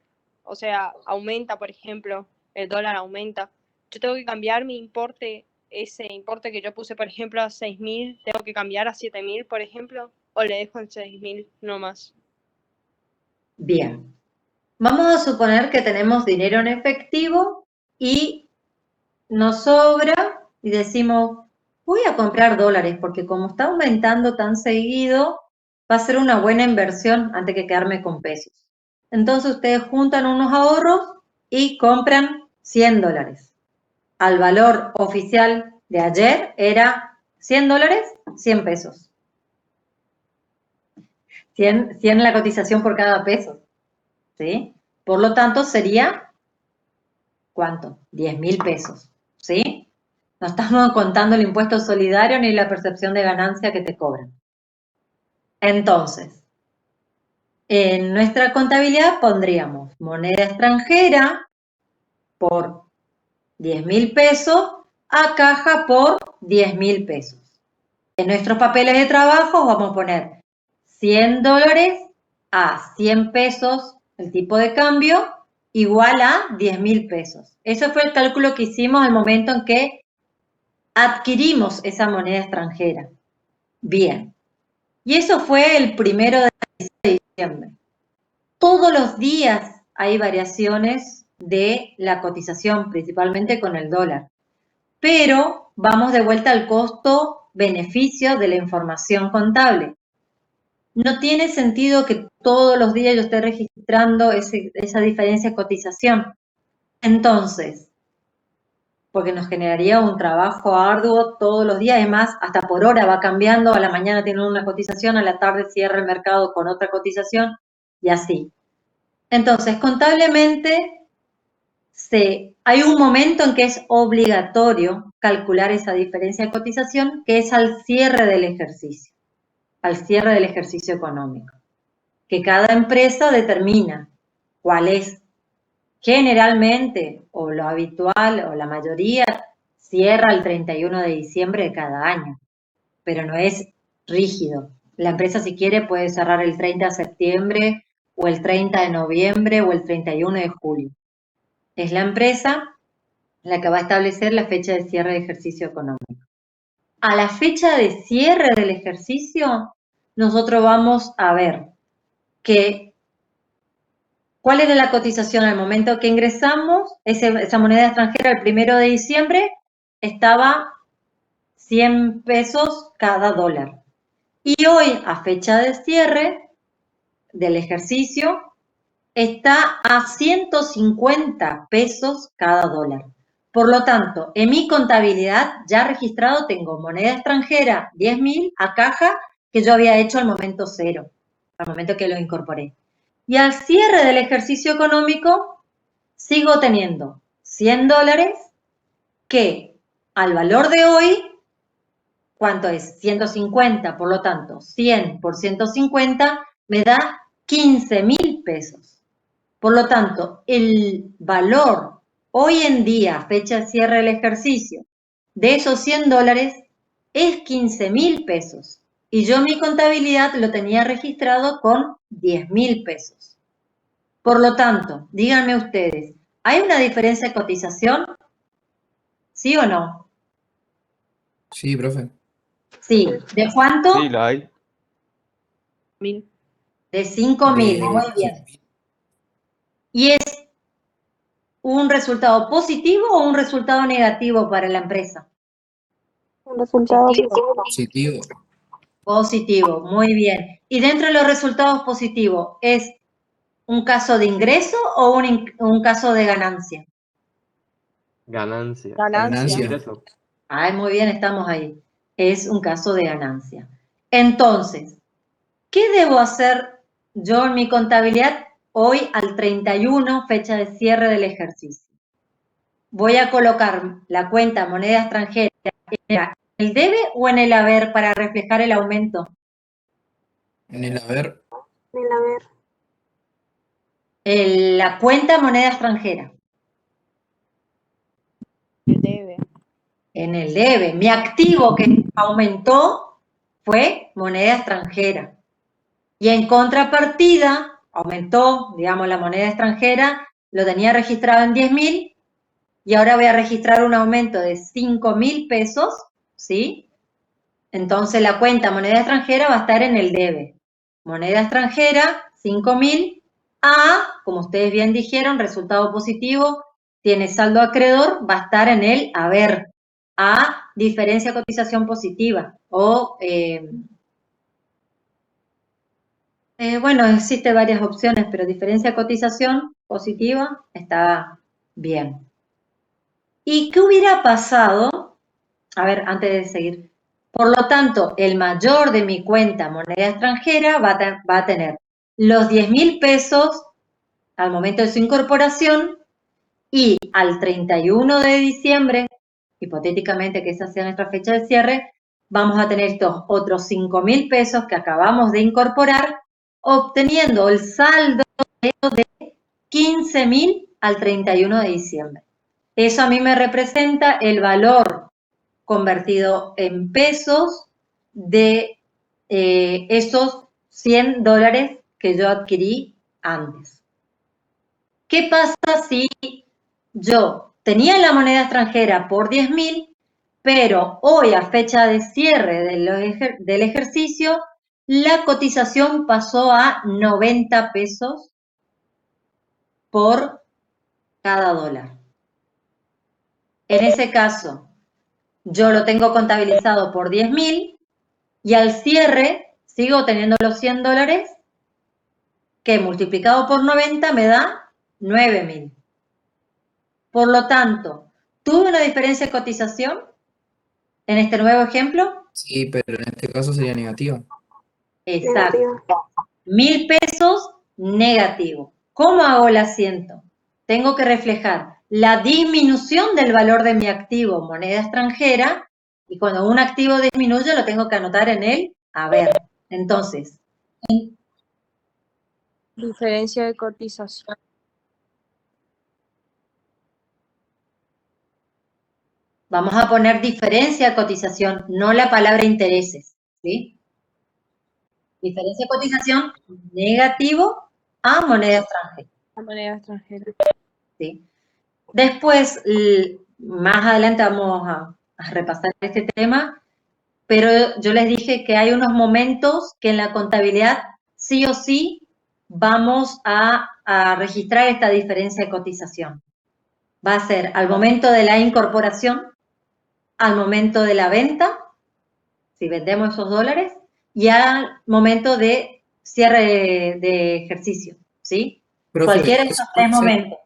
o sea, aumenta, por ejemplo, el dólar aumenta, yo tengo que cambiar mi importe, ese importe que yo puse, por ejemplo, a 6.000, tengo que cambiar a 7.000, por ejemplo, o le dejo en 6.000 nomás. Bien. Vamos a suponer que tenemos dinero en efectivo y nos sobra y decimos, voy a comprar dólares porque como está aumentando tan seguido, va a ser una buena inversión antes que quedarme con pesos. Entonces ustedes juntan unos ahorros y compran 100 dólares. Al valor oficial de ayer era 100 dólares, 100 pesos. 100 la cotización por cada peso, ¿sí? Por lo tanto sería, ¿cuánto? 10.000 pesos, ¿sí? No estamos contando el impuesto solidario ni la percepción de ganancia que te cobran. Entonces, en nuestra contabilidad pondríamos moneda extranjera por 10.000 pesos a caja por 10.000 pesos. En nuestros papeles de trabajo vamos a poner 100 dólares a 100 pesos, el tipo de cambio, igual a 10.000 pesos. Ese fue el cálculo que hicimos al momento en que adquirimos esa moneda extranjera. Bien. Y eso fue el 1 de diciembre. Todos los días hay variaciones de la cotización, principalmente con el dólar. Pero vamos de vuelta al costo-beneficio de la información contable. No tiene sentido que todos los días yo esté registrando esa diferencia de cotización. Entonces, porque nos generaría un trabajo arduo todos los días, además, hasta por hora va cambiando, a la mañana tiene una cotización, a la tarde cierra el mercado con otra cotización, y así. Entonces, contablemente, hay un momento en que es obligatorio calcular esa diferencia de cotización, que es al cierre del ejercicio económico, que cada empresa determina cuál es. Generalmente, o lo habitual, o la mayoría, cierra el 31 de diciembre de cada año, pero no es rígido. La empresa, si quiere, puede cerrar el 30 de septiembre, o el 30 de noviembre, o el 31 de julio. Es la empresa la que va a establecer la fecha de cierre de ejercicio económico. A la fecha de cierre del ejercicio, nosotros vamos a ver cuál era la cotización al momento que ingresamos. Esa moneda extranjera el 1 de diciembre estaba 100 pesos cada dólar. Y hoy, a fecha de cierre del ejercicio, está a 150 pesos cada dólar. Por lo tanto, en mi contabilidad ya registrado tengo moneda extranjera 10.000 a caja que yo había hecho al momento cero, al momento que lo incorporé. Y al cierre del ejercicio económico sigo teniendo 100 dólares que al valor de hoy, ¿cuánto es? 150, por lo tanto, 100 por 150 me da 15.000 pesos. Por lo tanto, el valor hoy en día, fecha de cierre del ejercicio, de esos 100 dólares es 15.000 pesos. Y yo mi contabilidad lo tenía registrado con 10.000 pesos. Por lo tanto, díganme ustedes, ¿hay una diferencia de cotización? ¿Sí o no? Sí, profe. Sí. ¿De cuánto? Sí, la hay. De 5.000, muy bien. ¿Y es un resultado positivo o un resultado negativo para la empresa? Un resultado Positivo. Positivo, muy bien. Y dentro de los resultados positivos, ¿es un caso de ingreso o un caso de ganancia? Ganancia. Ganancia. Ingreso. Ay, muy bien, estamos ahí. Es un caso de ganancia. Entonces, ¿qué debo hacer yo en mi contabilidad hoy al 31, fecha de cierre del ejercicio? Voy a colocar la cuenta moneda extranjera en el debe o en el haber para reflejar el aumento. En el haber, En la ver. La cuenta moneda extranjera. El debe. En el debe. Mi activo que aumentó fue moneda extranjera. Y en contrapartida, aumentó, digamos, la moneda extranjera, lo tenía registrado en 10.000 y ahora voy a registrar un aumento de 5.000 pesos, ¿sí? Entonces la cuenta moneda extranjera va a estar en el debe. Moneda extranjera, 5.000, como ustedes bien dijeron, resultado positivo, tiene saldo acreedor, va a estar en el haber. Diferencia cotización positiva o... bueno, existen varias opciones, pero diferencia cotización positiva está bien. ¿Y qué hubiera pasado? A ver, antes de seguir. Por lo tanto, el mayor de mi cuenta moneda extranjera va a tener los 10.000 pesos al momento de su incorporación y al 31 de diciembre, hipotéticamente que esa sea nuestra fecha de cierre, vamos a tener estos otros 5.000 pesos que acabamos de incorporar, obteniendo el saldo de 15.000 al 31 de diciembre. Eso a mí me representa el valor convertido en pesos de esos $100 que yo adquirí antes. ¿Qué pasa si yo tenía la moneda extranjera por 10.000, pero hoy a fecha de cierre del ejercicio, la cotización pasó a 90 pesos por cada dólar? En ese caso, yo lo tengo contabilizado por 10.000 y al cierre sigo teniendo los $100 que multiplicado por 90 me da 9.000. Por lo tanto, ¿tuve una diferencia de cotización en este nuevo ejemplo? sí, pero en este caso sería negativa. Exacto. Negativo. 1.000 pesos negativo. ¿Cómo hago el asiento? Tengo que reflejar la disminución del valor de mi activo moneda extranjera y cuando un activo disminuye lo tengo que anotar en el haber. Entonces, Diferencia de cotización. vamos a poner diferencia de cotización, no la palabra intereses, ¿sí? Diferencia de cotización negativo a moneda extranjera. La moneda extranjera. ¿Sí? Después, más adelante vamos a repasar este tema, pero yo les dije que hay unos momentos que en la contabilidad sí o sí vamos a registrar esta diferencia de cotización. Va a ser al momento de la incorporación, al momento de la venta, si vendemos esos dólares, y al momento de cierre de ejercicio, ¿sí? Profe, Cualquiera de esos tres momentos.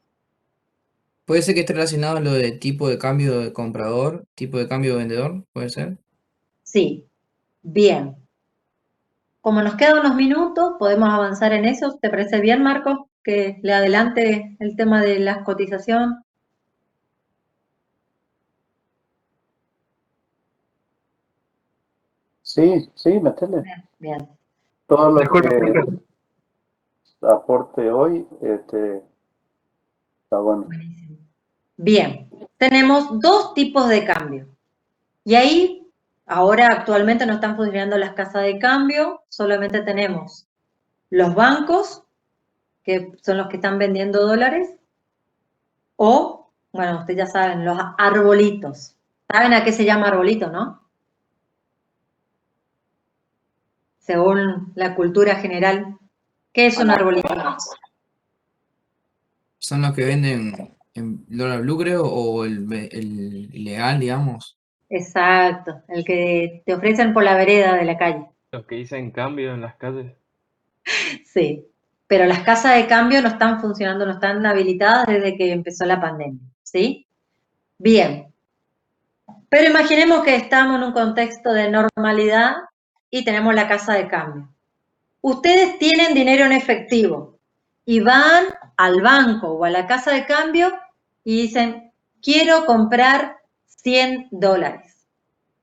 ¿puede ser que esté relacionado a lo de tipo de cambio de comprador, tipo de cambio de vendedor? ¿Puede ser? Sí, bien. Como nos quedan unos minutos, podemos avanzar en eso. ¿Te parece bien, Marco, que le adelante el tema de la cotización? Sí, metele. Bien. Todo lo Disculpe, que profe. aporte hoy, está bueno. Buenísimo. Bien, tenemos dos tipos de cambio. Y ahí, ahora actualmente no están funcionando las casas de cambio, solamente tenemos los bancos, que son los que están vendiendo dólares, o, bueno, ustedes ya saben, los arbolitos. ¿Saben a qué se llama arbolito, no? Según la cultura general, ¿qué es un arbolito? ¿Son los que venden en dólar blue, creo, o el ilegal, digamos? Exacto, el que te ofrecen por la vereda de la calle. Los que dicen cambio en las calles. Sí, pero las casas de cambio no están funcionando, no están habilitadas desde que empezó la pandemia, ¿sí? Bien, pero imaginemos que estamos en un contexto de normalidad y tenemos la casa de cambio. Ustedes tienen dinero en efectivo y van al banco o a la casa de cambio y dicen, quiero comprar $100.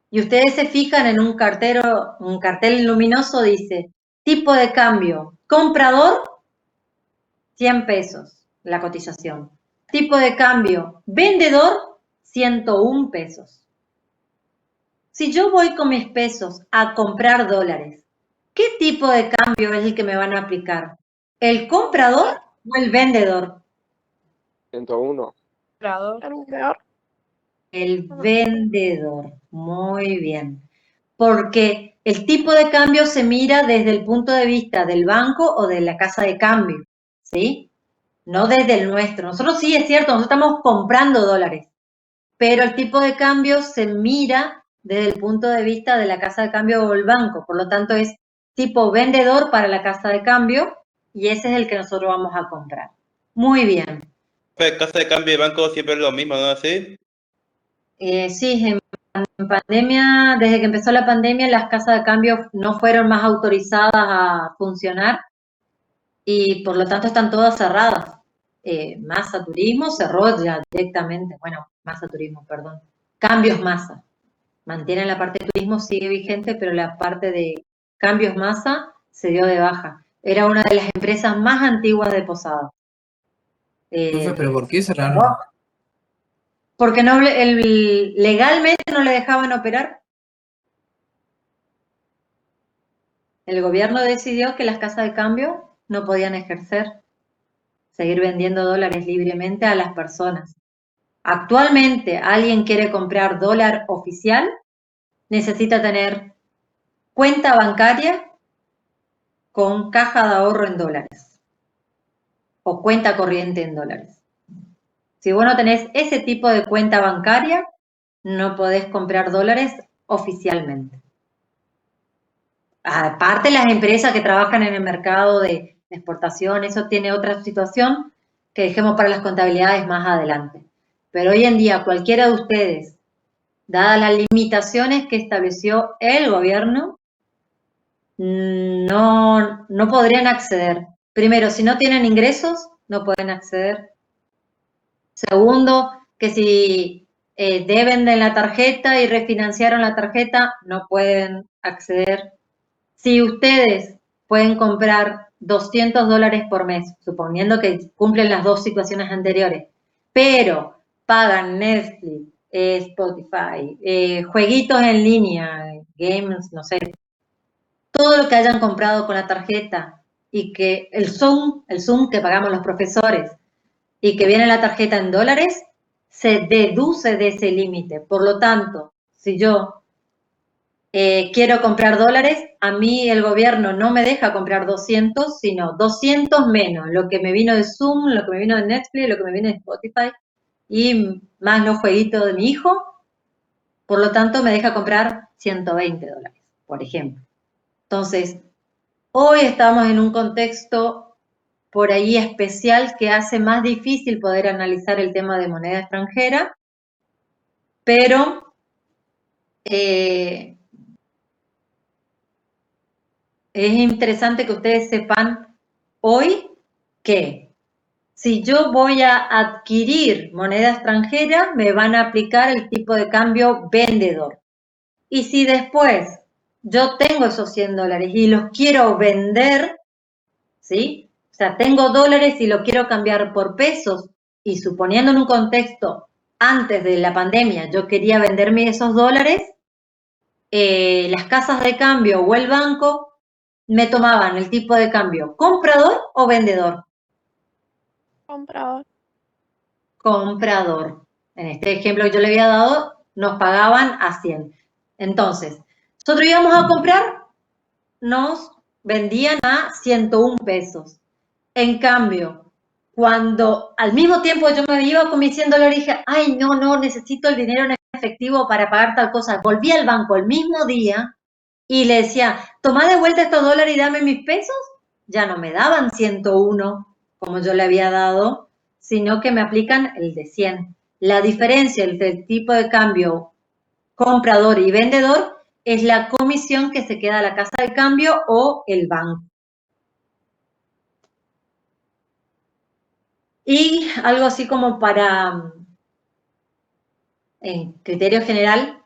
Y ustedes se fijan en un cartel luminoso, dice, tipo de cambio, comprador, 100 pesos la cotización. Tipo de cambio, vendedor, 101 pesos. Si yo voy con mis pesos a comprar dólares, ¿qué tipo de cambio es el que me van a aplicar? ¿El comprador o el vendedor? 101. El vendedor. Muy bien. Porque el tipo de cambio se mira desde el punto de vista del banco o de la casa de cambio, ¿sí? No desde el nuestro. Nosotros sí es cierto, nosotros estamos comprando dólares, pero el tipo de cambio se mira desde el punto de vista de la casa de cambio o el banco. Por lo tanto, es tipo vendedor para la casa de cambio y ese es el que nosotros vamos a comprar. Muy bien. Casa de cambio y banco siempre es lo mismo, ¿no? ¿Así? Sí, en pandemia, desde que empezó la pandemia, las casas de cambio no fueron más autorizadas a funcionar y por lo tanto están todas cerradas. Masa Turismo cerró ya directamente, bueno, Masa Turismo, perdón. Cambios Masa. Mantienen la parte de turismo, sigue vigente, pero la parte de Cambios Masa se dio de baja. Era una de las empresas más antiguas de Posadas. Profe, ¿pero por qué cerraron? Porque no, legalmente no le dejaban operar. El gobierno decidió que las casas de cambio no podían seguir vendiendo dólares libremente a las personas. Actualmente, alguien quiere comprar dólar oficial, necesita tener cuenta bancaria con caja de ahorro en dólares o cuenta corriente en dólares. Si vos no tenés ese tipo de cuenta bancaria, no podés comprar dólares oficialmente. Aparte, las empresas que trabajan en el mercado de exportación, eso tiene otra situación que dejemos para las contabilidades más adelante. Pero hoy en día, cualquiera de ustedes, dadas las limitaciones que estableció el gobierno, no podrían acceder. Primero, si no tienen ingresos, no pueden acceder. Segundo, que si deben de la tarjeta y refinanciaron la tarjeta, no pueden acceder. Si ustedes pueden comprar $200 por mes, suponiendo que cumplen las dos situaciones anteriores, pero pagan Netflix, Spotify, jueguitos en línea, games, no sé, todo lo que hayan comprado con la tarjeta y que el Zoom que pagamos los profesores y que viene la tarjeta en dólares, se deduce de ese límite. Por lo tanto, si yo quiero comprar dólares, a mí el gobierno no me deja comprar 200, sino 200 menos lo que me vino de Zoom, lo que me vino de Netflix, lo que me vino de Spotify y más los jueguitos de mi hijo. Por lo tanto, me deja comprar $120, por ejemplo. Entonces, hoy estamos en un contexto por ahí especial que hace más difícil poder analizar el tema de moneda extranjera, pero es interesante que ustedes sepan hoy que si yo voy a adquirir moneda extranjera, me van a aplicar el tipo de cambio vendedor. Y si después yo tengo esos $100 y los quiero vender, ¿sí? O sea, tengo dólares y lo quiero cambiar por pesos y suponiendo en un contexto antes de la pandemia yo quería venderme esos dólares, las casas de cambio o el banco me tomaban el tipo de cambio comprador o vendedor. Comprador. Comprador. En este ejemplo que yo le había dado, nos pagaban a 100. Entonces, nosotros íbamos a comprar, nos vendían a 101 pesos. En cambio, cuando al mismo tiempo yo me iba con mis $100 y dije, ay, no, necesito el dinero en efectivo para pagar tal cosa. Volví al banco el mismo día y le decía, toma de vuelta estos dólares y dame mis pesos. ya no me daban 101 como yo le había dado, sino que me aplican el de 100. La diferencia entre el tipo de cambio comprador y vendedor es la comisión que se queda a la casa de cambio o el banco. Y algo así como para, en criterio general,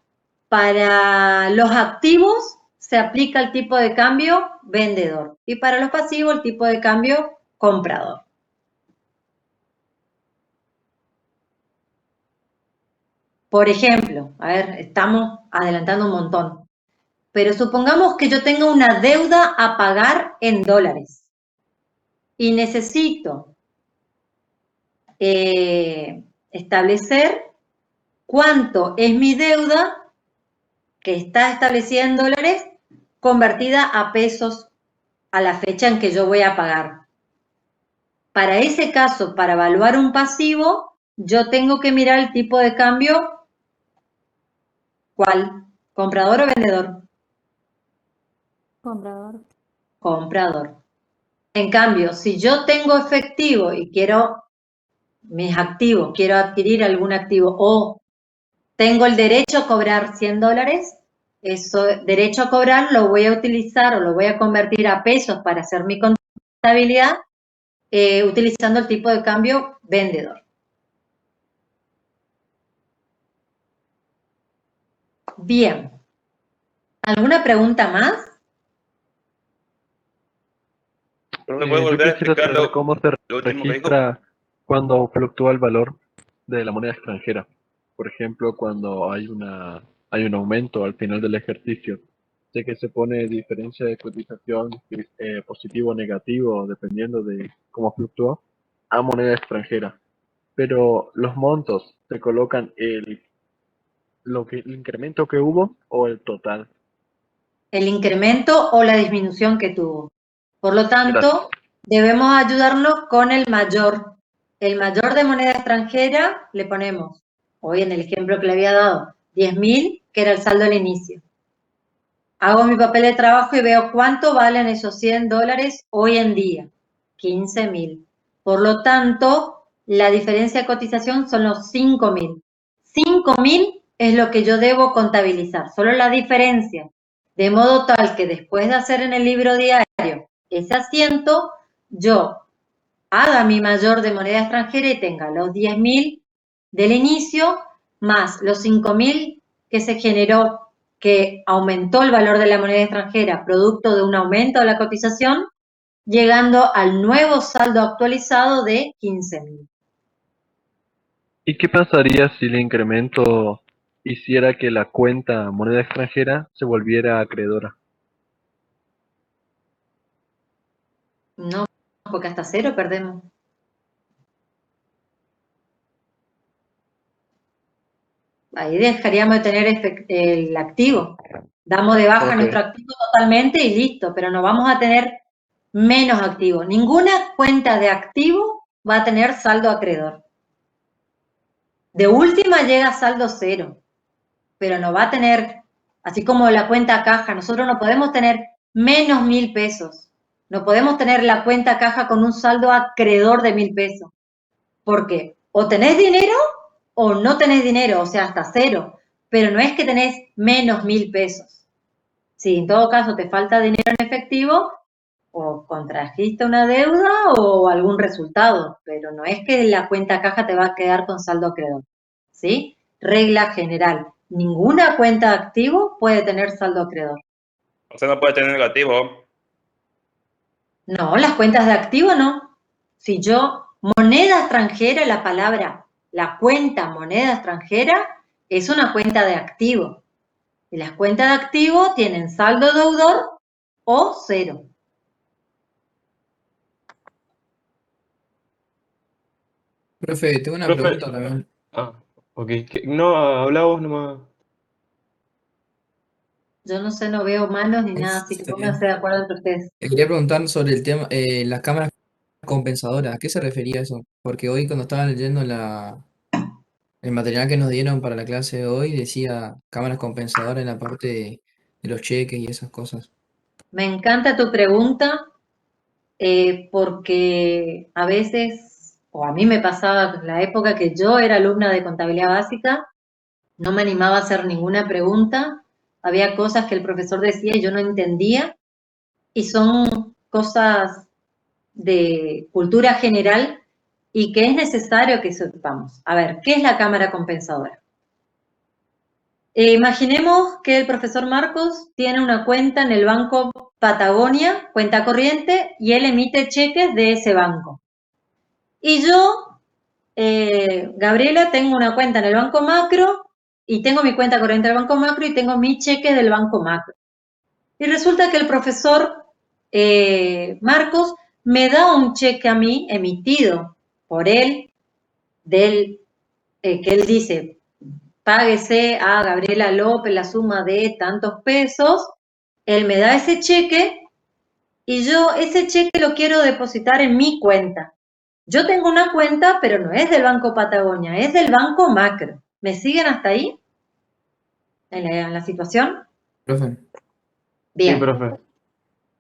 para los activos se aplica el tipo de cambio vendedor y para los pasivos el tipo de cambio comprador. Por ejemplo, a ver, estamos adelantando un montón, pero supongamos que yo tengo una deuda a pagar en dólares y necesito establecer cuánto es mi deuda que está establecida en dólares convertida a pesos a la fecha en que yo voy a pagar. Para ese caso, para evaluar un pasivo, yo tengo que mirar el tipo de cambio. ¿Cuál? ¿Comprador o vendedor? Comprador. Comprador. En cambio, si yo tengo efectivo y quiero mis activos, quiero adquirir algún activo o tengo el derecho a cobrar $100, eso derecho a cobrar lo voy a utilizar o lo voy a convertir a pesos para hacer mi contabilidad utilizando el tipo de cambio vendedor. Bien. ¿Alguna pregunta más? ¿Me puede Yo volver a quisiera explicar saber cómo se lo último que dijo? registra cuando fluctúa el valor de la moneda extranjera. Por ejemplo, cuando hay un aumento al final del ejercicio. Sé que se pone diferencia de cotización positivo o negativo, dependiendo de cómo fluctúa, a moneda extranjera. Pero los montos se colocan el incremento que hubo o el total. El incremento o la disminución que tuvo. Por lo tanto, Gracias. debemos ayudarnos con el mayor. El mayor de moneda extranjera le ponemos, hoy en el ejemplo que le había dado, 10.000, que era el saldo al inicio. Hago mi papel de trabajo y veo cuánto valen esos $100 hoy en día. 15.000. Por lo tanto, la diferencia de cotización son los 5.000. 5.000 es lo que yo debo contabilizar, solo la diferencia. De modo tal que después de hacer en el libro diario ese asiento, yo haga mi mayor de moneda extranjera y tenga los 10.000 del inicio más los 5.000 que se generó, que aumentó el valor de la moneda extranjera producto de un aumento de la cotización, llegando al nuevo saldo actualizado de 15.000. ¿Y qué pasaría si el incremento hiciera que la cuenta moneda extranjera se volviera acreedora? No, porque hasta cero perdemos. Ahí dejaríamos de tener el activo. Damos de baja nuestro activo totalmente y listo, pero no vamos a tener menos activo. Ninguna cuenta de activo va a tener saldo acreedor. De última llega a saldo cero, pero no va a tener, así como la cuenta caja, nosotros no podemos tener menos 1.000 pesos. No podemos tener la cuenta caja con un saldo acreedor de 1.000 pesos. Porque o tenés dinero o no tenés dinero, o sea, hasta cero. Pero no es que tenés menos 1.000 pesos. Si en todo caso te falta dinero en efectivo, o contrajiste una deuda o algún resultado, pero no es que la cuenta caja te va a quedar con saldo acreedor, ¿sí? Regla general, ninguna cuenta de activo puede tener saldo acreedor. O sea, no puede tener negativo. No, las cuentas de activo no. Si yo, moneda extranjera, la palabra, la cuenta moneda extranjera es una cuenta de activo. Y las cuentas de activo tienen saldo deudor o cero. Profe, tengo una Profe, pregunta también. ok. No, habla vos nomás. Yo no sé, no veo manos ni nada, así que Está pónganse bien. de acuerdo entre ustedes. Quería preguntar sobre el tema, las cámaras compensadoras. ¿A qué se refería eso? Porque hoy cuando estaba leyendo el material que nos dieron para la clase de hoy decía cámaras compensadoras en la parte de los cheques y esas cosas. Me encanta tu pregunta. porque a veces, o a mí me pasaba en la época que yo era alumna de contabilidad básica, no me animaba a hacer ninguna pregunta, había cosas que el profesor decía y yo no entendía, y son cosas de cultura general y que es necesario que sepamos. A ver, ¿qué es la cámara compensadora? Imaginemos que el profesor Marcos tiene una cuenta en el Banco Patagonia, cuenta corriente, y él emite cheques de ese banco. Y yo, Gabriela, tengo una cuenta en el Banco Macro y tengo mi cuenta corriente del Banco Macro y tengo mis cheques del Banco Macro. Y resulta que el profesor Marcos me da un cheque a mí emitido por él, que él dice, páguese a Gabriela López la suma de tantos pesos, él me da ese cheque y yo ese cheque lo quiero depositar en mi cuenta. Yo tengo una cuenta, pero no es del Banco Patagonia, es del Banco Macro. ¿Me siguen hasta ahí? ¿En la situación? Profe. Bien. Sí, profe.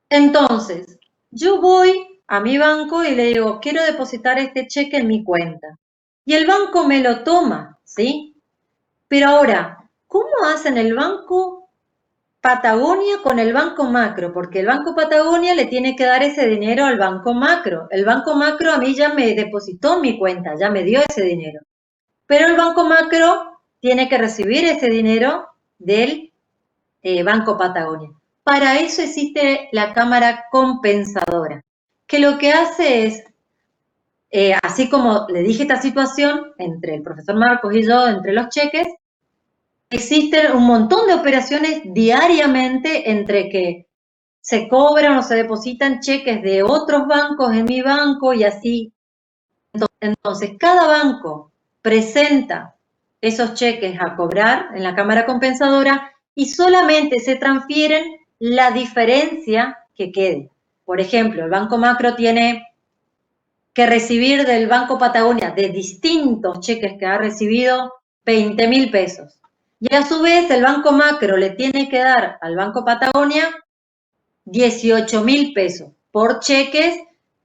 Entonces, yo voy a mi banco y le digo, quiero depositar este cheque en mi cuenta. Y el banco me lo toma, ¿sí? Pero ahora, ¿cómo hacen el Banco Patagonia con el Banco Macro? Porque el Banco Patagonia le tiene que dar ese dinero al Banco Macro. El Banco Macro a mí ya me depositó en mi cuenta, ya me dio ese dinero. Pero el Banco Macro tiene que recibir ese dinero del Banco Patagonia. Para eso existe la cámara compensadora, que lo que hace es, así como le dije esta situación entre el profesor Marcos y yo, entre los cheques, existen un montón de operaciones diariamente entre que se cobran o se depositan cheques de otros bancos en mi banco y así. Entonces, cada banco presenta esos cheques a cobrar en la cámara compensadora y solamente se transfieren la diferencia que quede. Por ejemplo, el Banco Macro tiene que recibir del Banco Patagonia de distintos cheques que ha recibido 20.000 pesos. Y a su vez el Banco Macro le tiene que dar al Banco Patagonia 18.000 pesos por cheques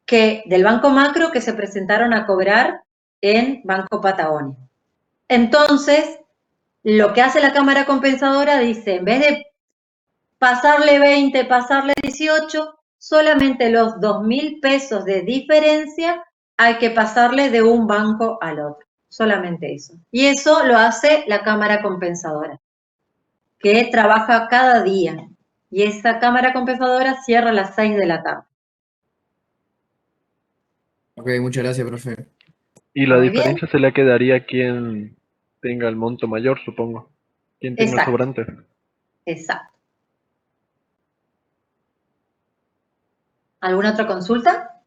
del Banco Macro que se presentaron a cobrar en Banco Patagonia. Entonces, lo que hace la cámara compensadora dice, en vez de pasarle 20, pasarle 18, solamente los 2.000 pesos de diferencia hay que pasarle de un banco al otro. Solamente eso. Y eso lo hace la cámara compensadora, que trabaja cada día. Y esa cámara compensadora cierra a las 6 de la tarde. Ok, muchas gracias, profe. Y la Muy bien. diferencia se la quedaría a quien tenga el monto mayor, supongo. Quien tenga el Exacto. sobrante. Exacto. ¿Alguna otra consulta?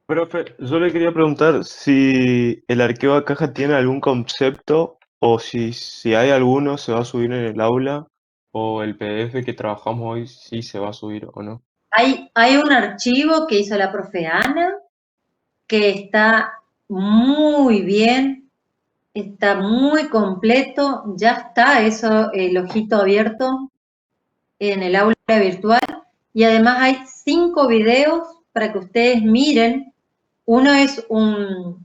Profe, yo le quería preguntar si el arqueo a caja tiene algún concepto o si hay alguno se va a subir en el aula o el PDF que trabajamos hoy sí se va a subir o no. Hay un archivo que hizo la profe Ana que está muy bien, está muy completo, ya está eso, el ojito abierto en el aula virtual y además hay 5 videos para que ustedes miren. Uno es como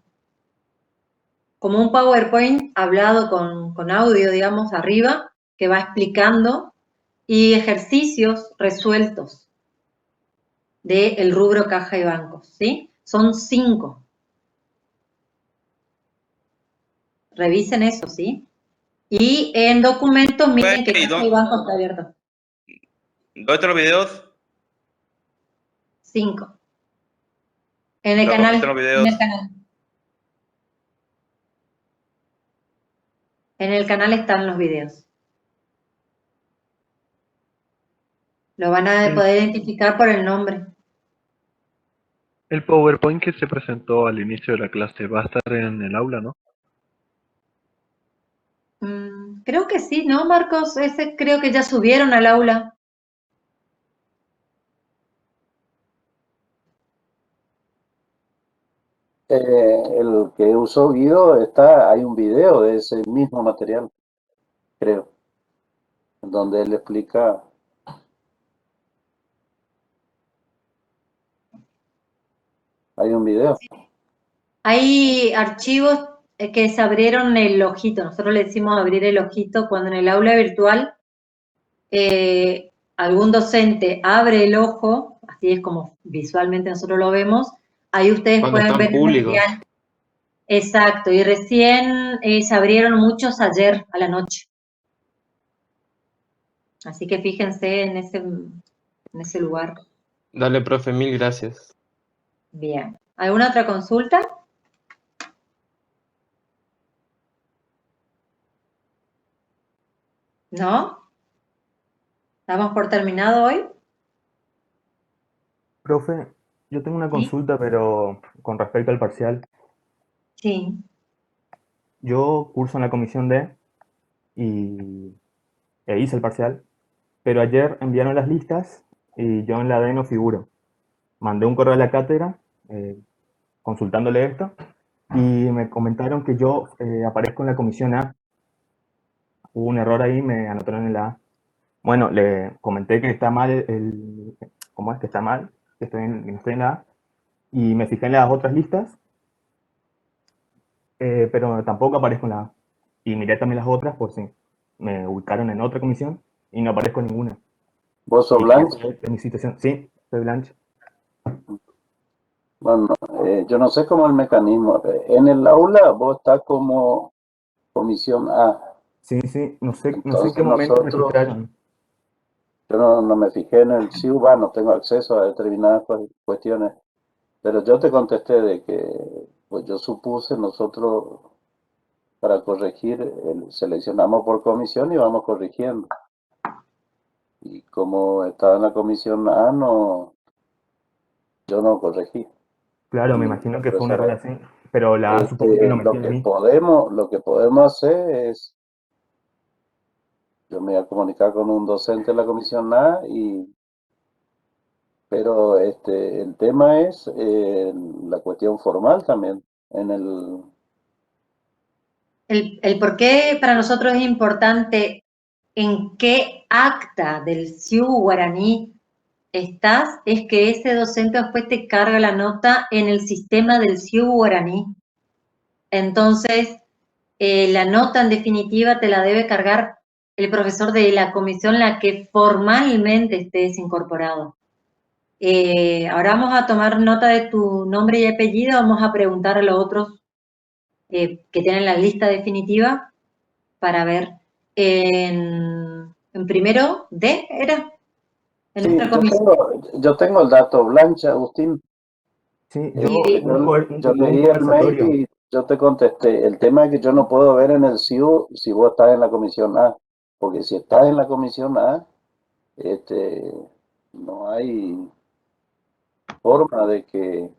un PowerPoint hablado con audio, digamos, arriba, que va explicando, y ejercicios resueltos del rubro caja y bancos, ¿sí? Son 5. Revisen eso, ¿sí? Y en documentos, miren que caja y banco está abierto. ¿Dónde están los videos? 5. En el No, canal. están los videos. En el canal están los videos. Lo van a poder identificar por el nombre. El PowerPoint que se presentó al inicio de la clase va a estar en el aula, ¿no? Creo que sí, ¿no, Marcos? Ese creo que ya subieron al aula. El que usó Guido, hay un video de ese mismo material, creo, donde él explica. video. Hay archivos que se abrieron el ojito, nosotros le decimos abrir el ojito, cuando en el aula virtual algún docente abre el ojo, así es como visualmente nosotros lo vemos, ahí ustedes Cuando pueden están ver el públicos. material. Exacto, y recién se abrieron muchos ayer a la noche. Así que fíjense en ese lugar. Dale, profe, mil gracias. Bien. ¿Alguna otra consulta? ¿No? ¿Damos por terminado hoy? Profe, yo tengo una ¿Sí? consulta, pero con respecto al parcial. Sí. Yo curso en la comisión D e hice el parcial, pero ayer enviaron las listas y yo en la D no figuro. Mandé un correo a la cátedra consultándole esto y me comentaron que yo aparezco en la comisión A. Hubo un error ahí, me anotaron en la A. Bueno, le comenté que está mal ¿cómo es que está mal? Que no estoy en la A. Y me fijé en las otras listas, pero tampoco aparezco en la A. Y miré también las otras por si me ubicaron en otra comisión y no aparezco en ninguna. ¿Vos sos Y Blanche? en mi situación, sí, soy Blanche. Bueno, yo no sé cómo es el mecanismo. En el aula vos estás como comisión A. Sí, no sé en Entonces qué momento nosotros, registraron. yo no me fijé en el CIUBA, no tengo acceso a determinadas cuestiones, pero yo te contesté de que, pues yo supuse nosotros para corregir, seleccionamos por comisión y vamos corrigiendo. Y como estaba en la comisión A, yo no corregí. Claro, me imagino que fue un error así, pero la A supongo que no me Lo tiene a que mí. podemos hacer es, yo me voy a comunicar con un docente de la comisión A, pero el tema es la cuestión formal también. El por qué para nosotros es importante en qué acta del CIU guaraní estás, es que ese docente después te carga la nota en el sistema del CIU guaraní. Entonces, la nota en definitiva te la debe cargar el profesor de la comisión en la que formalmente estés incorporado. Ahora vamos a tomar nota de tu nombre y apellido, vamos a preguntar a los otros que tienen la lista definitiva para ver. En primero D, ¿era? En Sí, nuestra comisión. yo tengo el dato, Blanche, Agustín. Sí, Yo leí el mail y yo te contesté. El tema es que yo no puedo ver en el CIU si vos estás en la comisión A, porque si estás en la comisión A, no hay forma de que